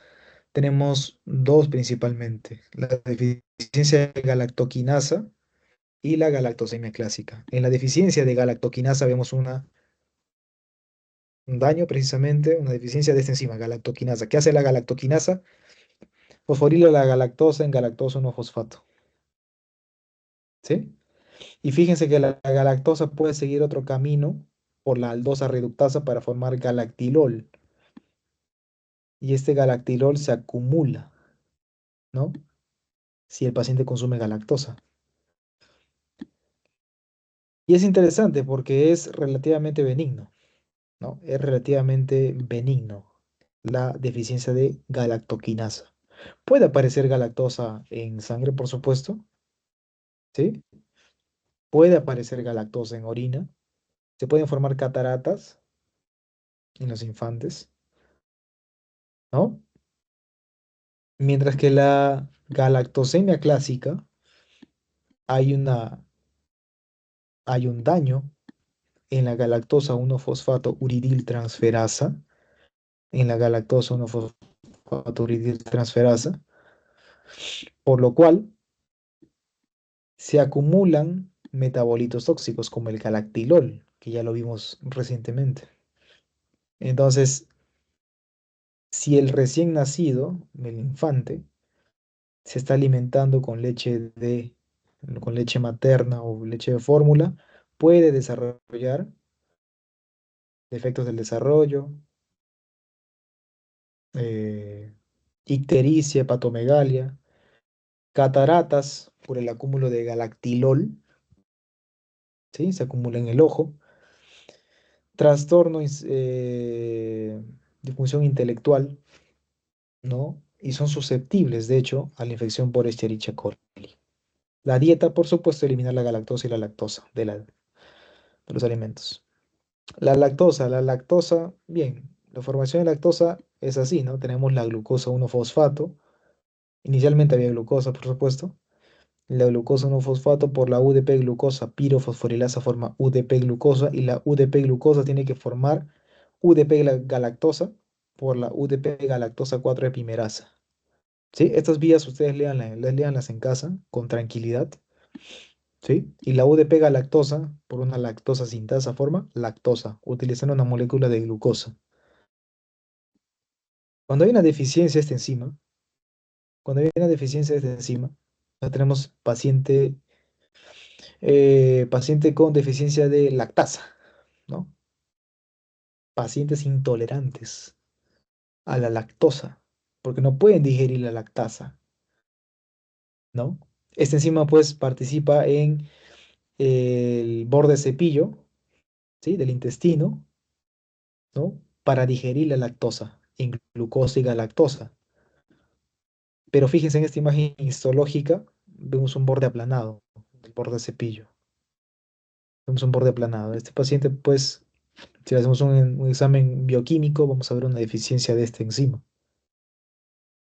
Speaker 1: tenemos dos principalmente, la deficiencia de galactoquinasa y la galactosemia clásica. En la deficiencia de galactoquinasa vemos un daño precisamente, una deficiencia de esta enzima, galactoquinasa. ¿Qué hace la galactoquinasa? Fosforila la galactosa en galactosa 1-fosfato. ¿Sí? Y fíjense que la galactosa puede seguir otro camino por la aldosa reductasa para formar galactilol. Y este galactilol se acumula, ¿no? Si el paciente consume galactosa. Y es interesante porque es relativamente benigno, ¿no? Es relativamente benigno la deficiencia de galactoquinasa. Puede aparecer galactosa en sangre, por supuesto, ¿sí? Puede aparecer galactosa en orina. Se pueden formar cataratas en los infantes, ¿no? Mientras que la galactosemia clásica hay hay un daño en la galactosa 1-fosfato uridil transferasa, en la galactosa 1-fosfato uridil transferasa, por lo cual se acumulan metabolitos tóxicos como el galactilol, que ya lo vimos recientemente. Entonces, si el recién nacido, el infante, se está alimentando con leche materna o leche de fórmula, puede desarrollar defectos del desarrollo, eh, ictericia, hepatomegalia, cataratas por el acúmulo de galactilol, ¿sí? Se acumula en el ojo, trastorno de función intelectual, ¿no? Y son susceptibles, de hecho, a la infección por Escherichia coli. La dieta, por supuesto, eliminar la galactosa y la lactosa de los alimentos. Bien, la formación de lactosa es así, ¿no? Tenemos la glucosa 1-fosfato. Inicialmente había glucosa, por supuesto. La glucosa 1-fosfato por la UDP glucosa pirofosforilasa forma UDP glucosa y la UDP glucosa tiene que formar UDP galactosa por la UDP galactosa 4 epimerasa. ¿Sí? Estas vías ustedes léanlas en casa con tranquilidad. ¿Sí? Y la UDP galactosa por una lactosa sintasa forma lactosa, utilizando una molécula de glucosa. Cuando hay una deficiencia de esta enzima, cuando hay una deficiencia de esta enzima, ya tenemos paciente con deficiencia de lactasa, ¿no? Pacientes intolerantes a la lactosa, porque no pueden digerir la lactasa, ¿no? Esta enzima, pues, participa en el borde cepillo, ¿sí? Del intestino, ¿no? Para digerir la lactosa en glucosa y galactosa. Pero fíjense en esta imagen histológica, vemos un borde aplanado, el borde cepillo. Vemos un borde aplanado. Este paciente, pues, si le hacemos un examen bioquímico, vamos a ver una deficiencia de esta enzima,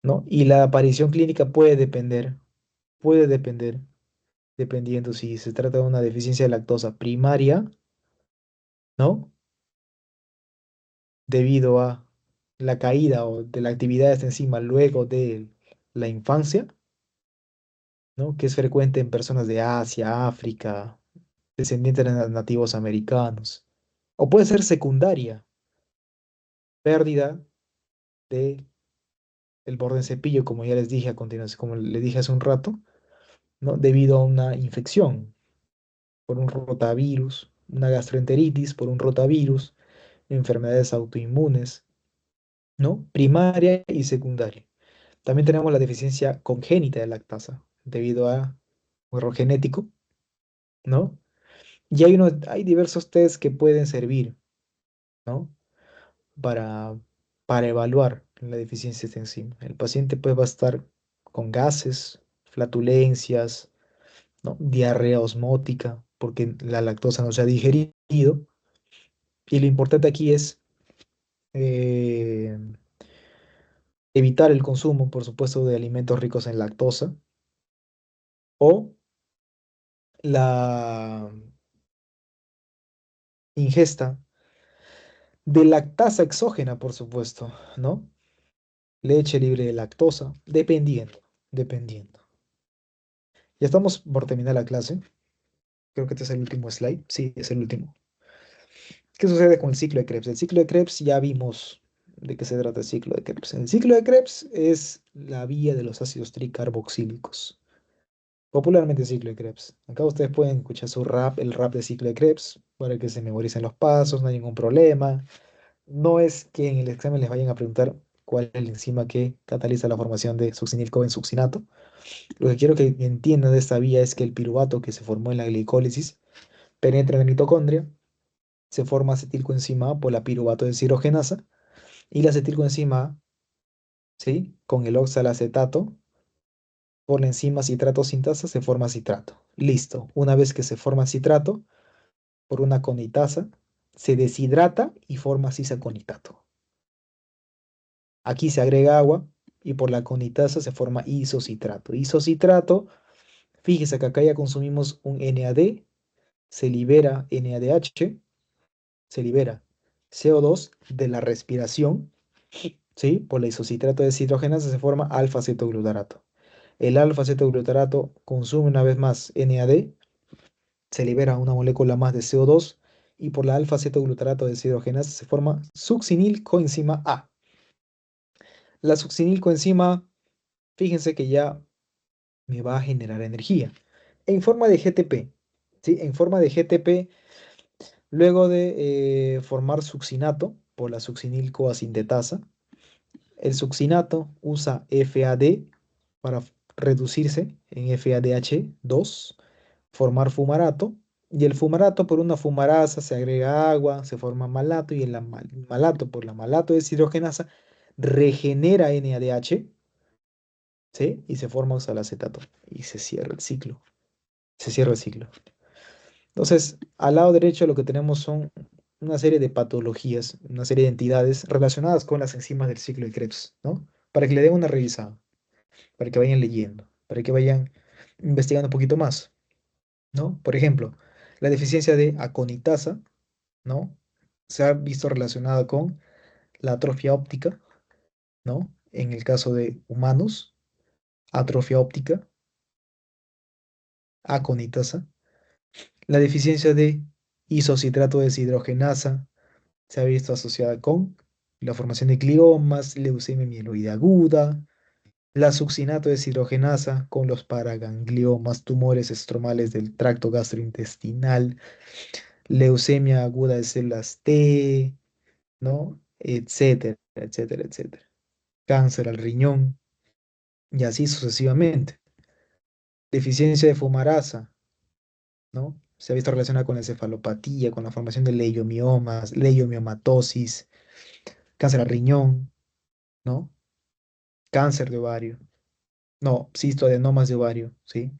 Speaker 1: ¿no? Y la aparición clínica puede depender, dependiendo si se trata de una deficiencia de lactosa primaria, ¿no? Debido a la caída o de la actividad de esta enzima luego de la infancia, ¿no? Que es frecuente en personas de Asia, África, descendientes de nativos americanos. O puede ser secundaria, pérdida de el borde en cepillo, como ya les dije a continuación, como les dije hace un rato, ¿no? Debido a una infección por un rotavirus, una gastroenteritis por un rotavirus, enfermedades autoinmunes, ¿no? Primaria y secundaria. También tenemos la deficiencia congénita de lactasa, debido a un error genético, ¿no? Y hay diversos tests que pueden servir, ¿no? Para, para evaluar la deficiencia de esta enzima. El paciente pues va a estar con gases, flatulencias, ¿no? Diarrea osmótica, porque la lactosa no se ha digerido. Y lo importante aquí es eh, evitar el consumo, por supuesto, de alimentos ricos en lactosa o la ingesta de lactasa exógena, por supuesto, ¿no? Leche libre de lactosa, dependiendo. Ya estamos por terminar la clase. Creo que este es el último slide. Sí, es el último. ¿Qué sucede con el ciclo de Krebs? El ciclo de Krebs ya vimos de qué se trata el ciclo de Krebs. El ciclo de Krebs es la vía de los ácidos tricarboxílicos. Popularmente ciclo de Krebs. Acá ustedes pueden escuchar el rap de ciclo de Krebs, para que se memoricen los pasos, no hay ningún problema. No es que en el examen les vayan a preguntar cuál es la enzima que cataliza la formación de succinilcobensuccinato. Lo que quiero que entiendan de esta vía es que el piruvato que se formó en la glicólisis penetra en la mitocondria, se forma acetilcoenzima A por la piruvato deshidrogenasa y la acetilcoenzima A, ¿sí? Con el oxalacetato por la enzima citrato sintasa se forma citrato. Listo. Una vez que se forma citrato por una conitasa, se deshidrata y forma cisaconitato. Aquí se agrega agua y por la conitasa se forma isocitrato. Isocitrato, fíjese que acá ya consumimos un NAD, se libera NADH, se libera CO2 de la respiración, ¿sí? Por la isocitrato de deshidrogenasa se forma alfa-cetoglutarato. El alfa-cetoglutarato consume una vez más NAD, se libera una molécula más de CO2 y por la alfa-cetoglutarato de deshidrogenasa se forma succinilcoenzima A. La succinilcoenzima, fíjense que ya me va a generar energía en forma de GTP, ¿sí? En forma de GTP, luego de formar succinato por la succinilcoacintetasa, el succinato usa FAD para reducirse en FADH2, formar fumarato Y el fumarato por una fumarasa se agrega agua, se forma malato y el malato por la malato deshidrogenasa regenera NADH, ¿sí? Y se forma oxalacetato y se cierra el ciclo. Se cierra el ciclo. Entonces, al lado derecho lo que tenemos son una serie de patologías, una serie de entidades relacionadas con las enzimas del ciclo de Krebs, ¿no? Para que le den una revisada, para que vayan leyendo, para que vayan investigando un poquito más, ¿no? Por ejemplo, la deficiencia de aconitasa, ¿no? Se ha visto relacionada con la atrofia óptica, ¿no? En el caso de humanos, atrofia óptica, aconitasa. La deficiencia de isocitrato deshidrogenasa se ha visto asociada con la formación de gliomas, leucemia mieloide aguda, la succinato deshidrogenasa con los paragangliomas, tumores estromales del tracto gastrointestinal, leucemia aguda de células T, ¿no? Etcétera, etcétera, etcétera. Cáncer al riñón y así sucesivamente. Deficiencia de fumarasa, ¿no? Se ha visto relacionada con la encefalopatía, con la formación de leiomiomas, leiomiomatosis, cáncer al riñón, ¿no? Cáncer de ovario, no, cistoadenomas de ovario, ¿sí?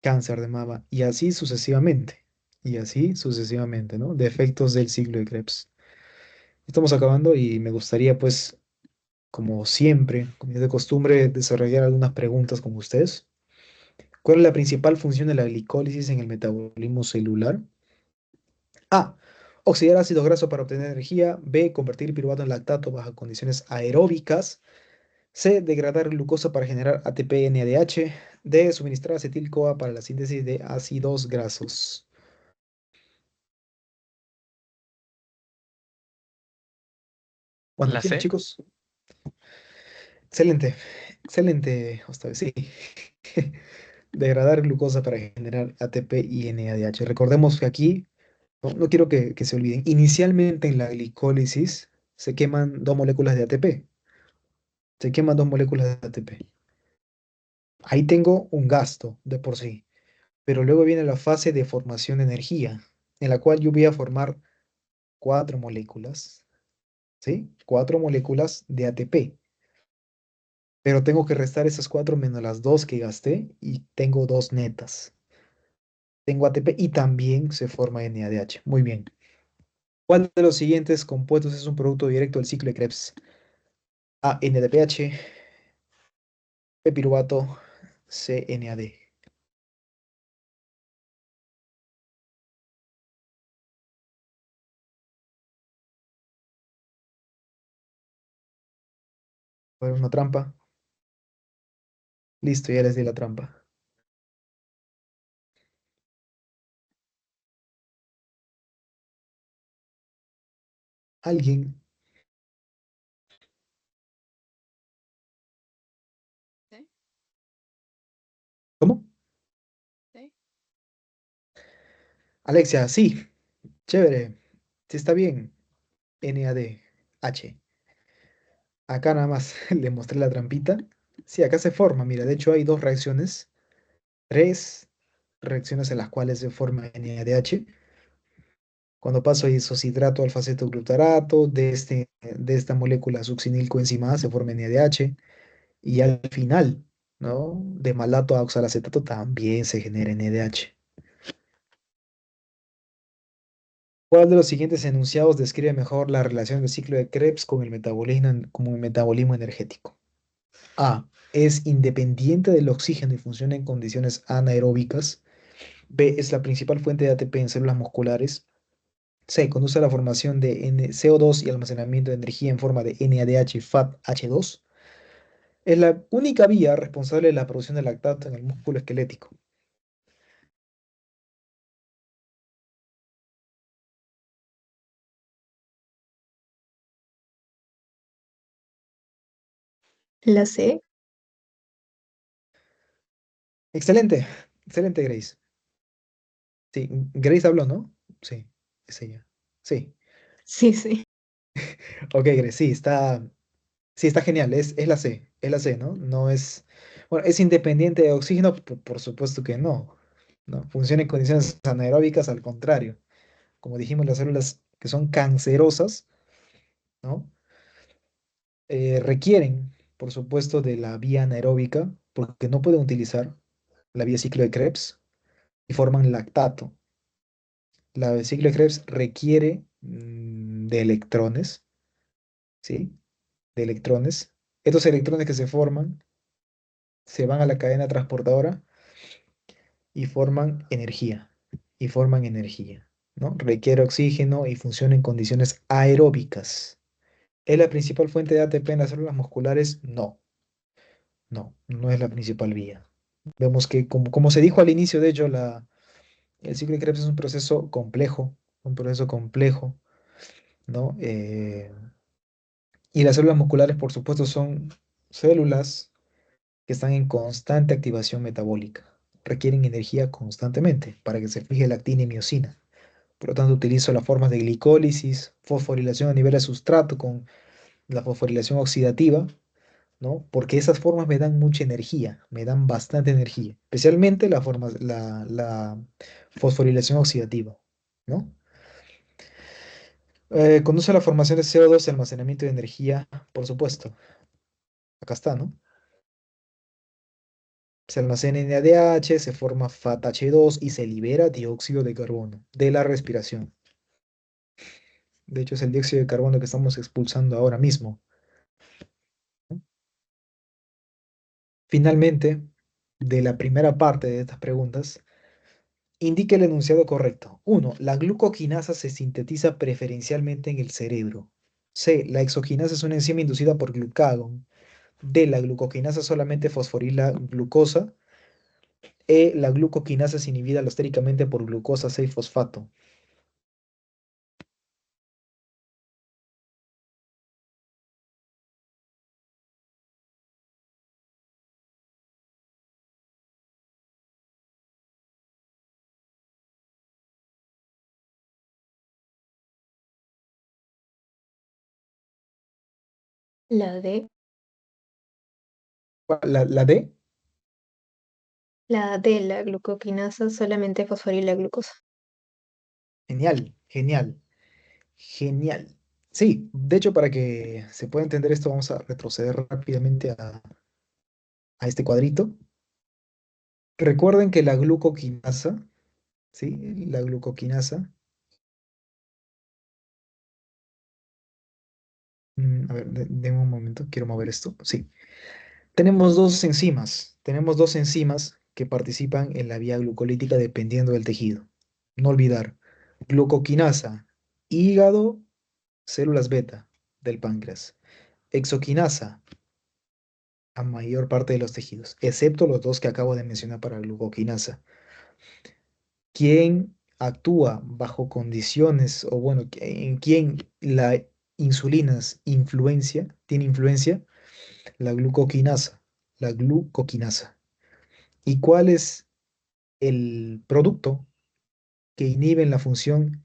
Speaker 1: Cáncer de mama y así sucesivamente. Y así sucesivamente, ¿no? Defectos del ciclo de Krebs. Estamos acabando y me gustaría, pues, como siempre, como es de costumbre, desarrollar algunas preguntas con ustedes. ¿Cuál es la principal función de la glicólisis en el metabolismo celular? A. Oxidar ácido graso para obtener energía. B. Convertir piruvato en lactato bajo condiciones aeróbicas. C. Degradar glucosa para generar ATP NADH. D. Suministrar acetil-CoA para la síntesis de ácidos grasos. Cuando
Speaker 2: La
Speaker 1: quieran,
Speaker 2: C.
Speaker 1: chicos. Excelente, excelente, Ostave, sí. Degradar glucosa para generar ATP y NADH. Recordemos que aquí, no quiero que se olviden, inicialmente en la glicólisis se queman dos moléculas de ATP. Se queman dos moléculas de ATP. Ahí tengo un gasto de por sí. Pero luego viene la fase de formación de energía, en la cual yo voy a formar cuatro moléculas, ¿sí? Cuatro moléculas de ATP. Pero tengo que restar esas cuatro menos las dos que gasté y tengo dos netas. Tengo ATP y también se forma NADH. Muy bien. ¿Cuál de los siguientes compuestos es un producto directo del ciclo de Krebs? A, NADPH, P, piruvato, C, NAD. ¿Fue una trampa? Listo, ya les di la trampa. ¿Alguien?
Speaker 2: Sí,
Speaker 1: ¿Cómo?
Speaker 2: sí.
Speaker 1: Alexia, sí. Chévere. Sí, está bien. NADH. Acá nada más le mostré la trampita. Sí, acá se forma. Mira, de hecho hay dos reacciones. Tres reacciones en las cuales se forma NADH. Cuando paso a isocitrato alfa-cetoglutarato, de esta molécula succinilcoenzima A se forma NADH. Y al final, ¿no? De malato a oxalacetato también se genera NADH. ¿Cuál de los siguientes enunciados describe mejor la relación del ciclo de Krebs con el metabolismo, como el metabolismo energético? A. Es independiente del oxígeno y funciona en condiciones anaeróbicas. B. Es la principal fuente de ATP en células musculares. C. Conduce a la formación de CO2 y almacenamiento de energía en forma de NADH, FADH2. Es la única vía responsable de la producción de lactato en el músculo esquelético.
Speaker 3: La C.
Speaker 1: Excelente, excelente, Grace. Sí, Grace habló, ¿no? Sí, es ella. Sí.
Speaker 3: Sí, sí.
Speaker 1: Ok, Grace, sí, está genial. Es la C, ¿no? No es, bueno, es independiente de oxígeno, por supuesto que no. ¿no? Funciona en condiciones anaeróbicas, al contrario. Como dijimos, las células que son cancerosas, ¿no? Requieren, por supuesto, de la vía anaeróbica, porque no pueden utilizar la vía ciclo de Krebs y forman lactato. La ciclo de Krebs requiere de electrones, ¿sí? De electrones. Estos electrones que se forman se van a la cadena transportadora y forman energía. Y forman energía, ¿no? Requiere oxígeno y funciona en condiciones aeróbicas. ¿Es la principal fuente de ATP en las células musculares? No, no es la principal vía. Vemos que, como se dijo al inicio, de hecho, el ciclo de Krebs es un proceso complejo, ¿no? Y las células musculares, por supuesto, son células que están en constante activación metabólica. Requieren energía constantemente para que se fije la actina y miocina. Por lo tanto, utilizo las formas de glicólisis, fosforilación a nivel de sustrato con la fosforilación oxidativa, ¿no? Porque esas formas me dan mucha energía, me dan bastante energía, especialmente la fosforilación oxidativa, ¿no? Conduce a la formación de CO2 y almacenamiento de energía, por supuesto. Acá está, ¿no? Se almacena en NADH, se forma FATH2 y se libera dióxido de carbono de la respiración. De hecho, es el dióxido de carbono que estamos expulsando ahora mismo. Finalmente, de la primera parte de estas preguntas, indique el enunciado correcto. 1. La glucoquinasa se sintetiza preferencialmente en el cerebro. C. La exoquinasa es una enzima inducida por glucagón. D. La glucoquinasa solamente fosforila glucosa. E. La glucoquinasa es inhibida alostéricamente por glucosa 6-fosfato.
Speaker 3: La D.
Speaker 1: ¿La D?
Speaker 3: La D, la glucoquinasa solamente fosforila glucosa.
Speaker 1: Genial, genial, genial. Sí, de hecho, para que se pueda entender esto, vamos a retroceder rápidamente a este cuadrito. Recuerden que la glucoquinasa, ¿sí? La glucoquinasa, a ver, denme un momento, quiero mover esto. Sí, tenemos dos enzimas que participan en la vía glucolítica dependiendo del tejido. No olvidar, glucoquinasa, hígado, células beta del páncreas. Exoquinasa, a mayor parte de los tejidos, excepto los dos que acabo de mencionar para glucoquinasa. ¿Quién actúa bajo condiciones, o bueno, en quién la insulina tiene influencia? La glucoquinasa, la glucoquinasa. ¿Y cuál es el producto que inhibe la función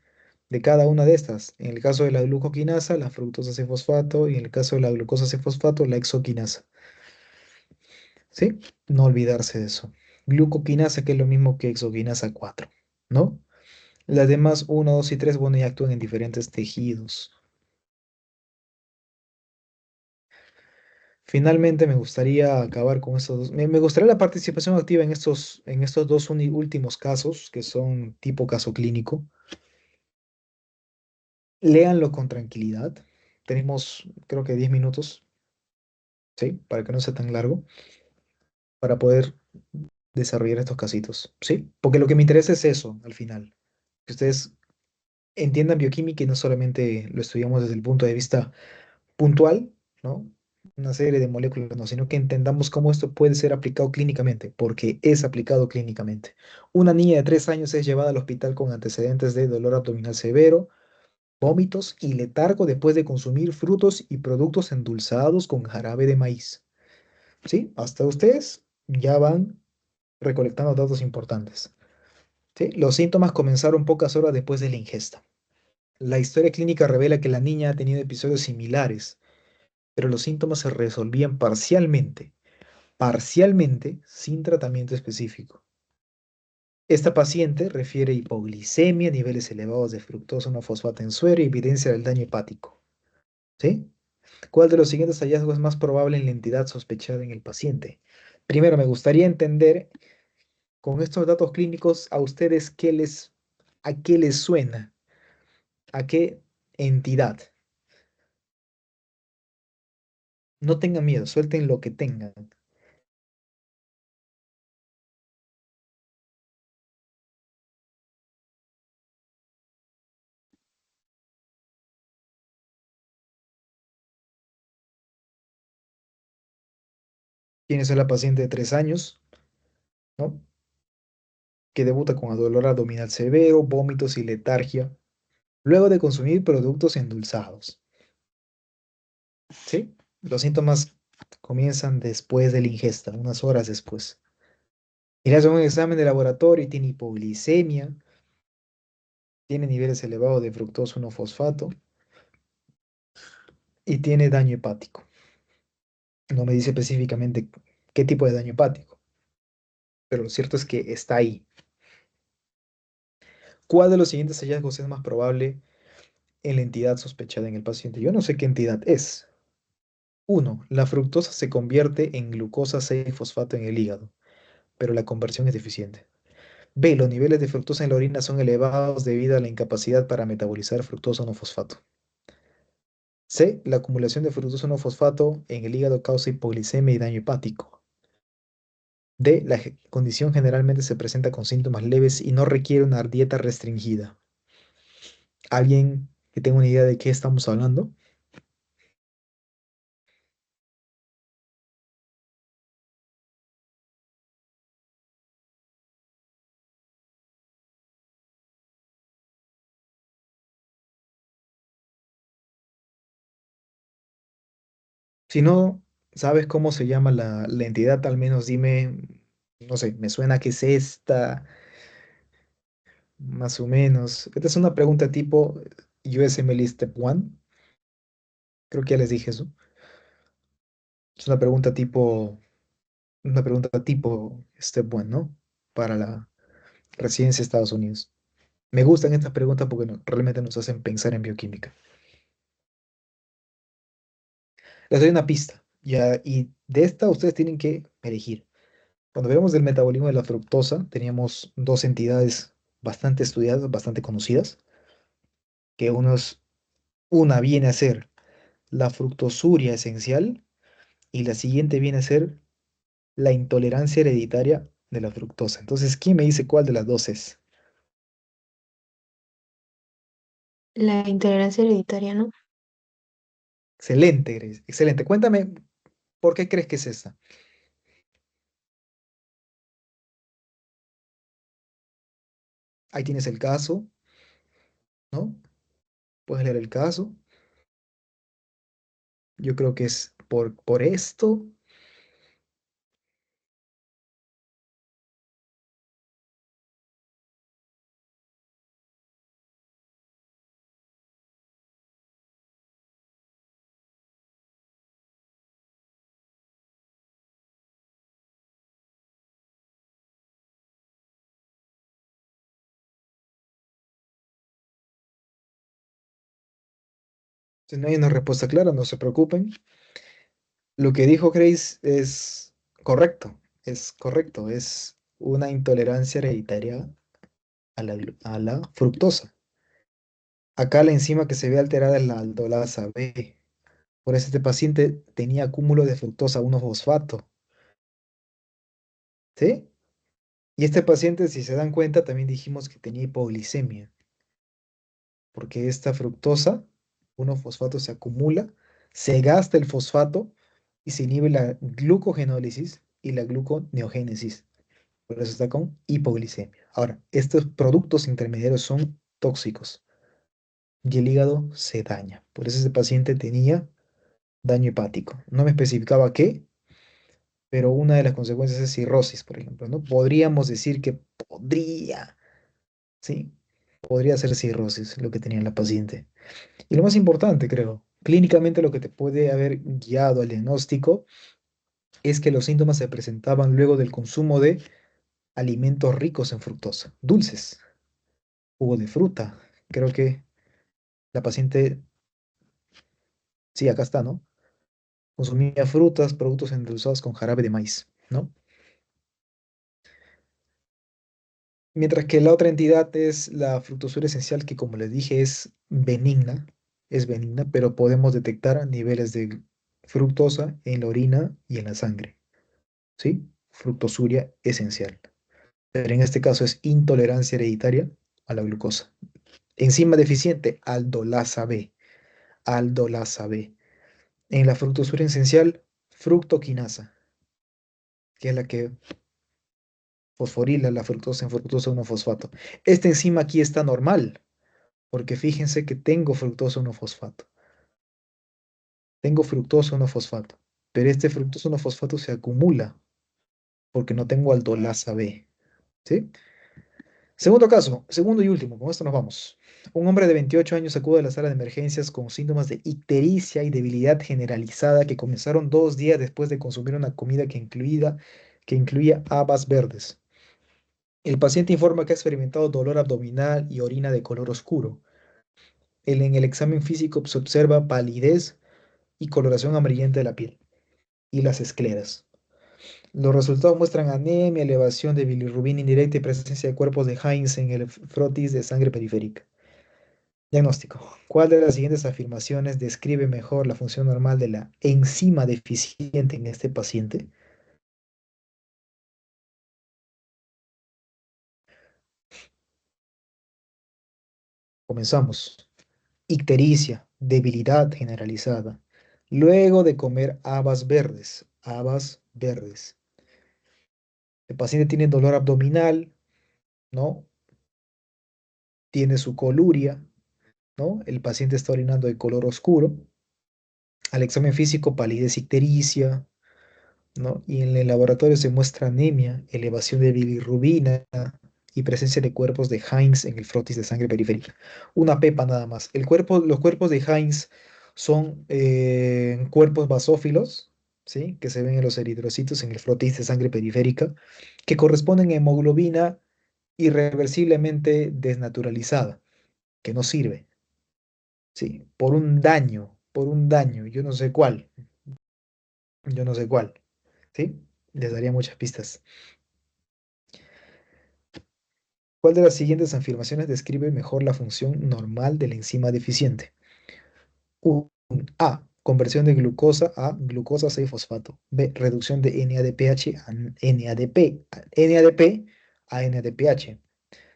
Speaker 1: de cada una de estas? En el caso de la glucoquinasa, la fructosa 6-fosfato, y en el caso de la glucosa 6-fosfato, la exoquinasa. ¿Sí? No olvidarse de eso. Glucoquinasa, que es lo mismo que exoquinasa 4, ¿no? Las demás 1, 2 y 3, bueno, ya actúan en diferentes tejidos. Finalmente, me gustaría acabar con estos dos. Me gustaría la participación activa en estos dos últimos casos, que son tipo caso clínico. Léanlo con tranquilidad. Tenemos, creo que 10 minutos, ¿sí? Para que no sea tan largo, para poder desarrollar estos casitos, ¿sí? Porque lo que me interesa es eso, al final. Que ustedes entiendan bioquímica y no solamente lo estudiamos desde el punto de vista puntual, ¿no? Una serie de moléculas, no, sino que entendamos cómo esto puede ser aplicado clínicamente, porque es aplicado clínicamente. Una niña de 3 años es llevada al hospital con antecedentes de dolor abdominal severo, vómitos y letargo después de consumir frutos y productos endulzados con jarabe de maíz. ¿Sí? Hasta ustedes ya van recolectando datos importantes. ¿Sí? Los síntomas comenzaron pocas horas después de la ingesta. La historia clínica revela que la niña ha tenido episodios similares, pero los síntomas se resolvían parcialmente sin tratamiento específico. Esta paciente refiere hipoglicemia, niveles elevados de fructosa no fosfato en suero y evidencia del daño hepático. ¿Sí? ¿Cuál de los siguientes hallazgos es más probable en la entidad sospechada en el paciente? Primero, me gustaría entender con estos datos clínicos a ustedes a qué les suena, a qué entidad. No tengan miedo, suelten lo que tengan. Tienes a la paciente de 3 años, ¿no? Que debuta con dolor abdominal severo, vómitos y letargia, luego de consumir productos endulzados. ¿Sí? Los síntomas comienzan después de la ingesta, unas horas después. Y le hacen un examen de laboratorio y tiene hipoglicemia, tiene niveles elevados de fructosa 1-fosfato y tiene daño hepático. No me dice específicamente qué tipo de daño hepático, pero lo cierto es que está ahí. ¿Cuál de los siguientes hallazgos es más probable en la entidad sospechada en el paciente? Yo no sé qué entidad es. Uno, la fructosa se convierte en glucosa 6-fosfato en el hígado, pero la conversión es deficiente. B, los niveles de fructosa en la orina son elevados debido a la incapacidad para metabolizar fructosa 1-fosfato. C, la acumulación de fructosa 1-fosfato en el hígado causa hipoglicemia y daño hepático. D, la condición generalmente se presenta con síntomas leves y no requiere una dieta restringida. ¿Alguien que tenga una idea de qué estamos hablando? Si no sabes cómo se llama la entidad, al menos dime, no sé, me suena que es esta, más o menos. Esta es una pregunta tipo USMLE Step 1. Creo que ya les dije eso. Es una pregunta tipo Step 1, ¿no? Para la residencia de Estados Unidos. Me gustan estas preguntas porque realmente nos hacen pensar en bioquímica. Les doy una pista, ya, y de esta ustedes tienen que elegir. Cuando hablamos del metabolismo de la fructosa, teníamos dos entidades bastante estudiadas, bastante conocidas, que una viene a ser la fructosuria esencial y la siguiente viene a ser la intolerancia hereditaria de la fructosa. Entonces, ¿quién me dice cuál de las dos es?
Speaker 3: La intolerancia hereditaria, ¿no?
Speaker 1: Excelente, Grace, excelente. Cuéntame, ¿por qué crees que es esta? Ahí tienes el caso, ¿no? Puedes leer el caso. Yo creo que es por esto. Si no hay una respuesta clara, no se preocupen. Lo que dijo Grace es correcto, es una intolerancia hereditaria a la fructosa. Acá la enzima que se ve alterada es la aldolasa B. Por eso este paciente tenía acúmulo de fructosa 1-fosfato, ¿sí? Y este paciente, si se dan cuenta, también dijimos que tenía hipoglicemia, porque esta fructosa 1-fosfato se acumula, se gasta el fosfato y se inhibe la glucogenólisis y la gluconeogénesis. Por eso está con hipoglicemia. Ahora, estos productos intermediarios son tóxicos y el hígado se daña. Por eso ese paciente tenía daño hepático. No me especificaba qué, pero una de las consecuencias es cirrosis, por ejemplo, ¿no? Podríamos decir que ¿sí? Podría ser cirrosis lo que tenía la paciente. Y lo más importante, creo, clínicamente lo que te puede haber guiado al diagnóstico es que los síntomas se presentaban luego del consumo de alimentos ricos en fructosa, dulces, jugo de fruta. Creo que la paciente, sí, acá está, ¿no? Consumía frutas, productos endulzados con jarabe de maíz, ¿no? Mientras que la otra entidad es la fructosura esencial, que como les dije es benigna, pero podemos detectar niveles de fructosa en la orina y en la sangre, ¿sí? Fructosuria esencial. Pero en este caso es intolerancia hereditaria a la glucosa. Enzima deficiente, aldolasa B. Aldolasa B. En la fructosura esencial, fructoquinasa, que es la que fosforila la fructosa en fructosa 1-fosfato. Esta enzima aquí está normal, porque fíjense que tengo fructosa 1-fosfato. Tengo fructosa 1-fosfato, pero este fructosa 1-fosfato se acumula porque no tengo aldolasa B. ¿Sí? Segundo caso, segundo y último, con esto nos vamos. Un hombre de 28 años acude a la sala de emergencias con síntomas de ictericia y debilidad generalizada que comenzaron 2 días después de consumir una comida que incluía habas verdes. El paciente informa que ha experimentado dolor abdominal y orina de color oscuro. En el examen físico se observa palidez y coloración amarillenta de la piel y las escleras. Los resultados muestran anemia, elevación de bilirrubina indirecta y presencia de cuerpos de Heinz en el frotis de sangre periférica. Diagnóstico. ¿Cuál de las siguientes afirmaciones describe mejor la función normal de la enzima deficiente en este paciente? Comenzamos. Ictericia, debilidad generalizada. Luego de comer habas verdes. Habas verdes. El paciente tiene dolor abdominal, ¿no? Tiene su coluria, ¿no? El paciente está orinando de color oscuro. Al examen físico, palidez ictericia, ¿no? Y en el laboratorio se muestra anemia, elevación de bilirrubina y presencia de cuerpos de Heinz en el frotis de sangre periférica. Una pepa nada más. Los cuerpos de Heinz son cuerpos basófilos, ¿sí? Que se ven en los eritrocitos en el frotis de sangre periférica, que corresponden a hemoglobina irreversiblemente desnaturalizada, que no sirve, ¿sí? Por un daño, yo no sé cuál, ¿sí? Les daría muchas pistas. ¿Cuál de las siguientes afirmaciones describe mejor la función normal de la enzima deficiente? A. Conversión de glucosa a glucosa 6-fosfato. B. Reducción de NADPH a NADP a NADPH.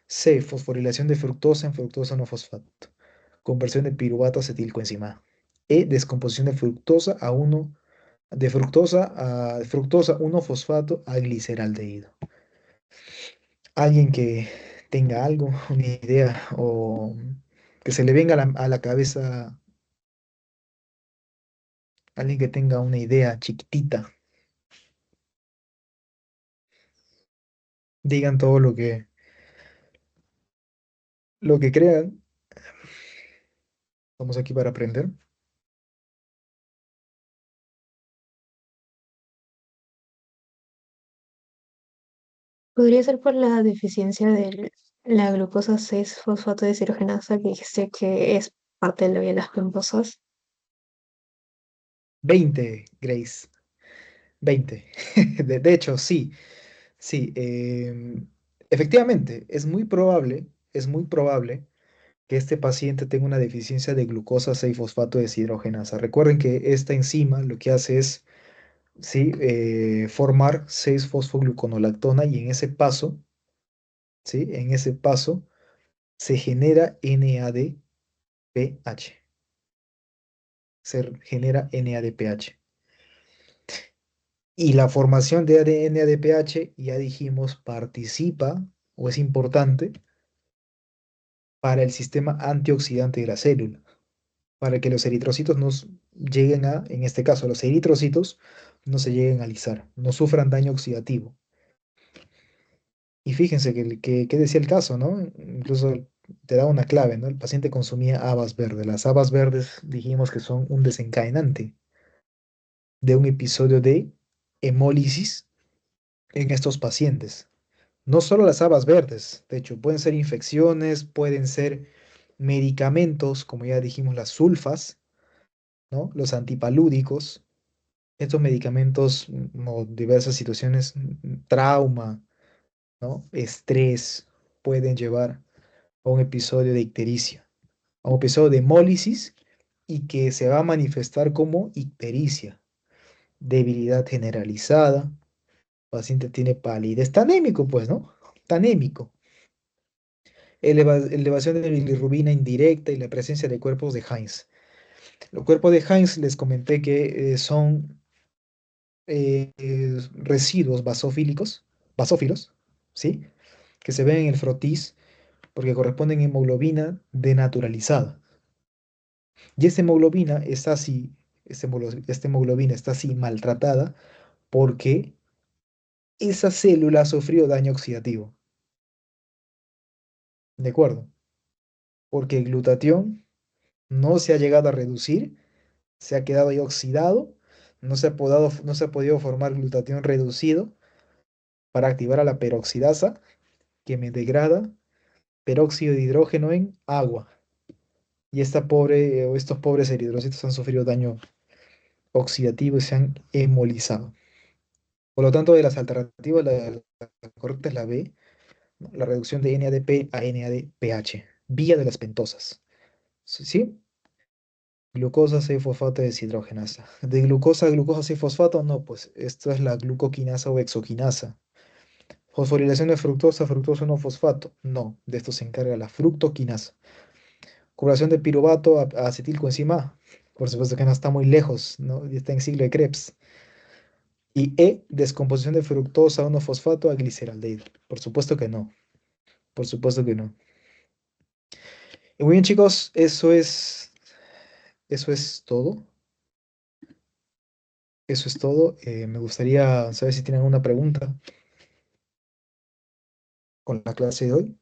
Speaker 1: C. Fosforilación de fructosa en fructosa no fosfato. Conversión de piruvato acetilcoenzima. E. Descomposición de fructosa 1-fosfato a gliceraldehído. Alguien que tenga algo, una idea o que se le venga a la cabeza, alguien que tenga una idea chiquitita, digan todo lo que crean. Estamos aquí para aprender.
Speaker 3: Podría ser por la deficiencia de la glucosa 6-fosfato deshidrogenasa que dijiste que es parte de la vía de las glucosas.
Speaker 1: 20, Grace, 20. De hecho, sí, sí. Efectivamente, es muy probable que este paciente tenga una deficiencia de glucosa 6-fosfato deshidrogenasa. Recuerden que esta enzima lo que hace es, sí, formar 6-fosfogluconolactona y en ese paso, ¿sí? En ese paso se genera NADPH. Se genera NADPH. Y la formación de NADPH, ya dijimos, participa o es importante para el sistema antioxidante de la célula, para que los eritrocitos lleguen en este caso, los eritrocitos no se lleguen a alisar, no sufran daño oxidativo. Y fíjense que decía el caso, ¿no? Incluso te da una clave, ¿no? El paciente consumía habas verdes. Las habas verdes dijimos que son un desencadenante de un episodio de hemólisis en estos pacientes, No solo las habas verdes, de hecho, pueden ser infecciones, pueden ser medicamentos, como ya dijimos, las sulfas, ¿no? Los antipalúdicos. Estos medicamentos, o diversas situaciones, trauma, ¿no? Estrés, pueden llevar a un episodio de ictericia, a un episodio de hemólisis y que se va a manifestar como ictericia, debilidad generalizada, paciente tiene palidez, está anémico, pues, ¿no? Está anémico. Elevación de bilirrubina indirecta y la presencia de cuerpos de Heinz. Los cuerpos de Heinz les comenté que son residuos basófilos, ¿sí? Que se ven en el frotis porque corresponden a hemoglobina denaturalizada. Y esta hemoglobina está así, esta hemoglobina está así maltratada porque esa célula ha sufrido daño oxidativo. ¿De acuerdo? Porque el glutatión no se ha llegado a reducir, se ha quedado ahí oxidado, no se ha podido formar glutatión reducido para activar a la peroxidasa que me degrada peróxido de hidrógeno en agua. Y o estos pobres eritrocitos han sufrido daño oxidativo y se han hemolizado. Por lo tanto, de las alternativas, la correcta es la B, ¿no? La reducción de NADP a NADPH, vía de las pentosas. ¿Sí? ¿Sí? Glucosa 6-fosfato deshidrogenasa. De glucosa a glucosa 6-fosfato, no, pues esto es la glucoquinasa o hexoquinasa. Fosforilación de fructosa, fructosa no fosfato. No, de esto se encarga la fructoquinasa. Curación de piruvato a acetilcoenzima. Por supuesto que no está muy lejos, ¿no? Está en siglo de Krebs. Y E, descomposición de fructosa 1-fosfato a gliceraldehído. Por supuesto que no. Por supuesto que no. Y muy bien, chicos, eso es todo. Eso es todo. Me gustaría saber si tienen alguna pregunta con la clase de hoy.